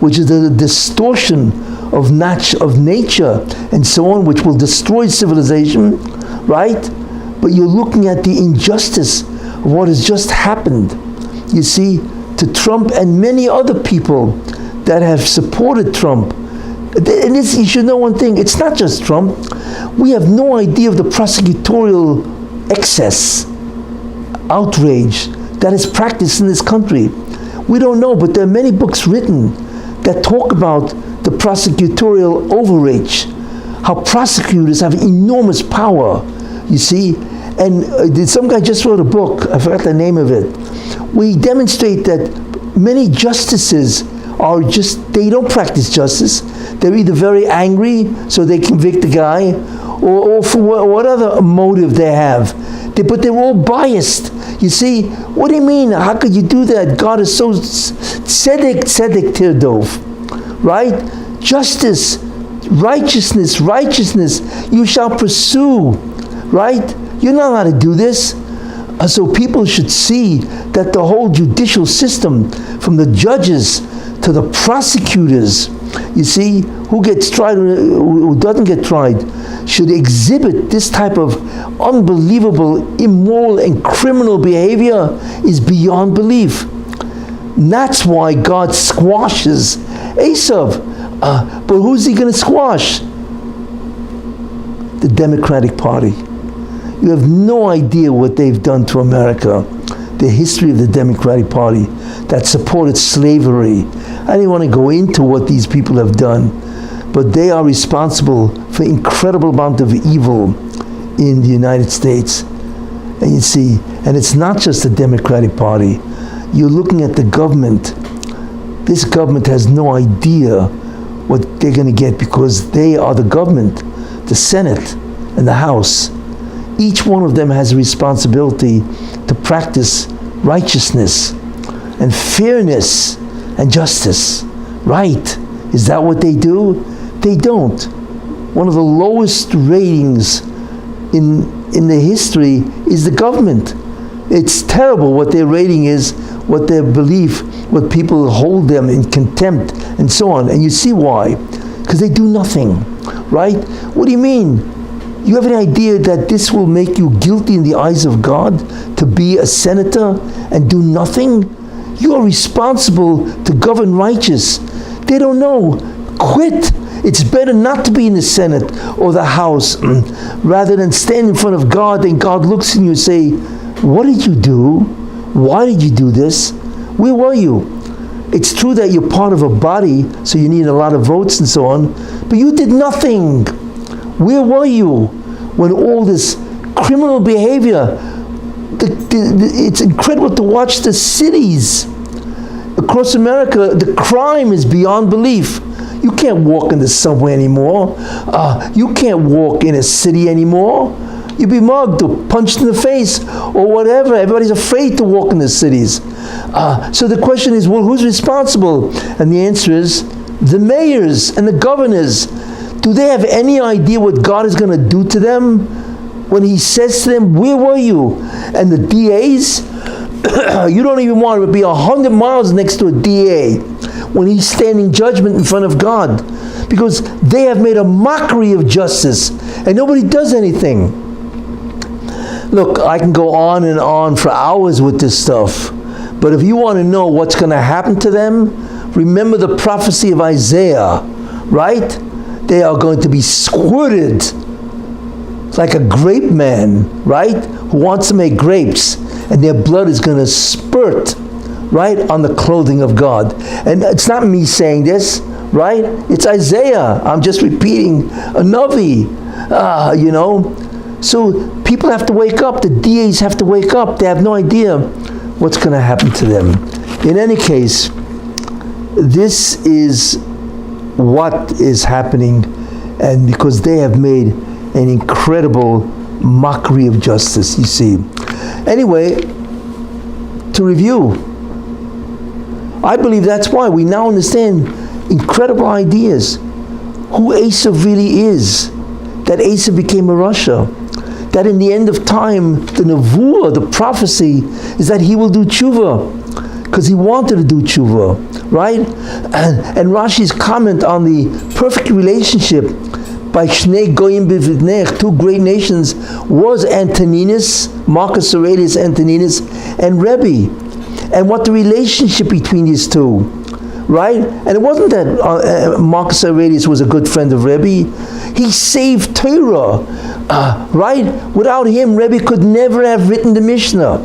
which is the distortion of nature and so on, which will destroy civilization, right? But you're looking at the injustice of what has just happened, you see, to Trump and many other people that have supported Trump. And this, you should know one thing, it's not just Trump. We have no idea of the prosecutorial excess, outrage that is practiced in this country. We don't know, but there are many books written that talk about the prosecutorial overreach, how prosecutors have enormous power, you see. And some guy just wrote a book, I forgot the name of it. We demonstrate that many justices are they don't practice justice. They're either very angry, so they convict the guy, or for what other motive they have. But they're all biased. You see, what do you mean? How could you do that? God is so tzedek tirdov, right? Justice, righteousness, you shall pursue, right? You're not allowed to do this. So people should see that the whole judicial system, from the judges to the prosecutors, you see, who gets tried, who doesn't get tried, should exhibit this type of unbelievable, immoral, and criminal behavior is beyond belief. And that's why God squashes Esav. But who's he going to squash? The Democratic Party. You have no idea what they've done to America. The history of the Democratic Party that supported slavery. I didn't want to go into what these people have done, but they are responsible for incredible amount of evil in the United States. And you see, and it's not just the Democratic Party. You're looking at the government. This government has no idea what they're going to get, because they are the government, the Senate and the House. Each one of them has a responsibility to practice righteousness and fairness and justice, Right. Is that what they do? They don't. One of the lowest ratings in the history is the government. It's terrible what their rating is, what their belief, what people hold them in contempt, and so on. And you see why. Because they do nothing, right? What do you mean? You have an idea that this will make you guilty in the eyes of God to be a senator and do nothing? You are responsible to govern righteous. They don't know. Quit. It's better not to be in the Senate or the House rather than stand in front of God and God looks at you and say, what did you do? Why did you do this? Where were you? It's true that you're part of a body, so you need a lot of votes and so on, but you did nothing. Where were you when all this criminal behavior, it's incredible to watch the cities across America, the crime is beyond belief. You can't walk in the subway anymore. You can't walk in a city anymore. You'll be mugged or punched in the face or whatever. Everybody's afraid to walk in the cities. So the question is, well, who's responsible? And the answer is the mayors and the governors. Do they have any idea what God is going to do to them when He says to them, where were you? And the DAs, you don't even want to be 100 miles next to a DA when he's standing judgment in front of God, because they have made a mockery of justice and nobody does anything. Look, I can go on and on for hours with this stuff, but if you want to know what's going to happen to them, remember the prophecy of Isaiah, right? They are going to be squirted like a grape man, right, who wants to make grapes, and their blood is going to spurt right on the clothing of God. And it's not me saying this, right? It's Isaiah. I'm just repeating a Navi, So people have to wake up. The DAs have to wake up. They have no idea what's going to happen to them. In any case, this is what is happening, and because they have made an incredible mockery of justice, you see. Anyway, to review, I believe that's why we now understand incredible ideas. Who Esav really is. That Esav became a Russia. That in the end of time, the nevuah, the prophecy, is that he will do tshuva. Because he wanted to do tshuva, right? And Rashi's comment on the perfect relationship by Shnei Goyim B'Vidnech, two great nations, was Antoninus, Marcus Aurelius Antoninus, and Rebbe. And what the relationship between these two, right? And it wasn't that Marcus Aurelius was a good friend of Rebbe. He saved Torah, right? Without him, Rebbe could never have written the Mishnah,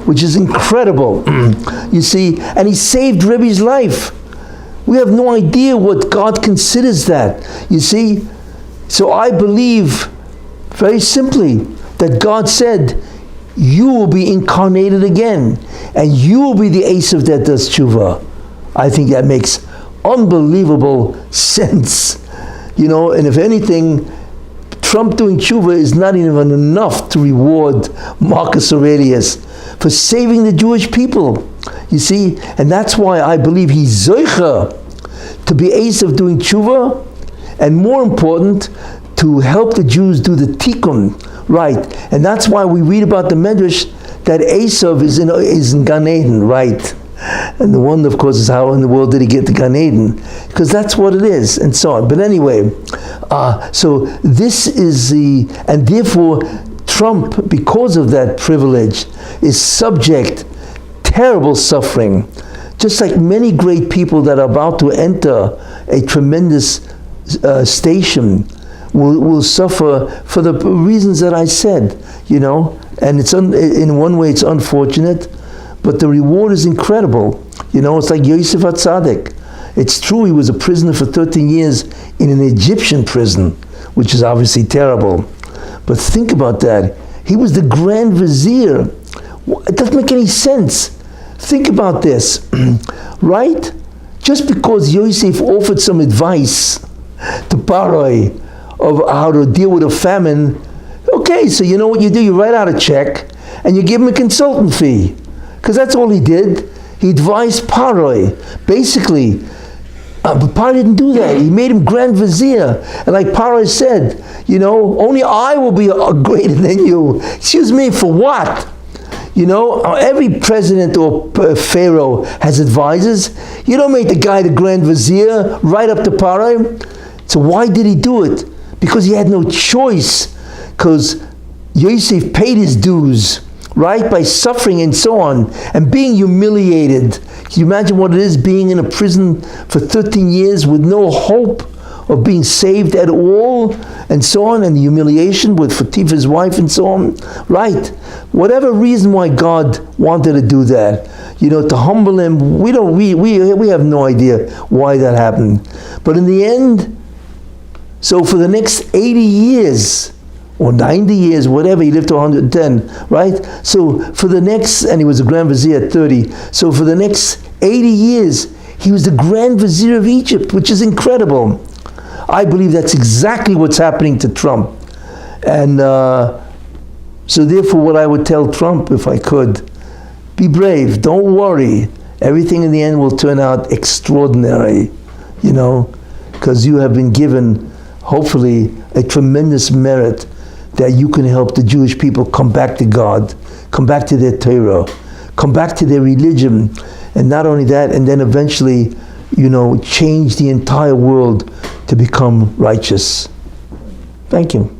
which is incredible, you see. And he saved Rebbe's life. We have no idea what God considers that, you see. So I believe, very simply, that God said, you will be incarnated again, and you will be the Esav that does tshuva. I think that makes unbelievable sense. And if anything, Trump doing tshuva is not even enough to reward Marcus Aurelius for saving the Jewish people. You see, and that's why I believe he's zoicha to be Esav doing tshuva, and more important, to help the Jews do the tikkun, right? And that's why we read about the Medrash that Esav is in Gan Eden, right? And the wonder, of course, is how in the world did he get to Gan Eden? Because that's what it is, and so on. But anyway, so this is and therefore Trump, because of that privilege, is subject terrible suffering, just like many great people that are about to enter a tremendous station will suffer for the reasons that I said, and it's in one way it's unfortunate, but the reward is incredible. It's like Yosef HaTzadik. It's true he was a prisoner for 13 years in an Egyptian prison, which is obviously terrible. But think about that. He was the Grand Vizier. It doesn't make any sense. Think about this, right? Just because Yosef offered some advice to Paroi of how to deal with a famine, okay, so you know what you do? You write out a check and you give him a consultant fee. Because that's all he did. He advised Paroi. Basically, But Paro didn't do that. He made him Grand Vizier. And like Paro said, only I will be greater than you. Excuse me, for what? Every president or pharaoh has advisors. You don't make the guy the Grand Vizier right up to Paro. So why did he do it? Because he had no choice. Because Yosef paid his dues, right? By suffering and so on, and being humiliated. Can you imagine what it is being in a prison for 13 years with no hope of being saved at all, and so on, and the humiliation with Fatifa's wife and so on, right? Whatever reason why God wanted to do that, to humble him, we have no idea why that happened. But in the end, so for the next 80 years, or 90 years, whatever, he lived to 110, right? So for the next, and he was a Grand Vizier at 30, so for the next 80 years, he was the Grand Vizier of Egypt, which is incredible. I believe that's exactly what's happening to Trump. And so therefore what I would tell Trump, if I could, be brave, don't worry. Everything in the end will turn out extraordinary, because you have been given, hopefully, a tremendous merit that you can help the Jewish people come back to God, come back to their Torah, come back to their religion, and not only that, and then eventually, change the entire world to become righteous. Thank you.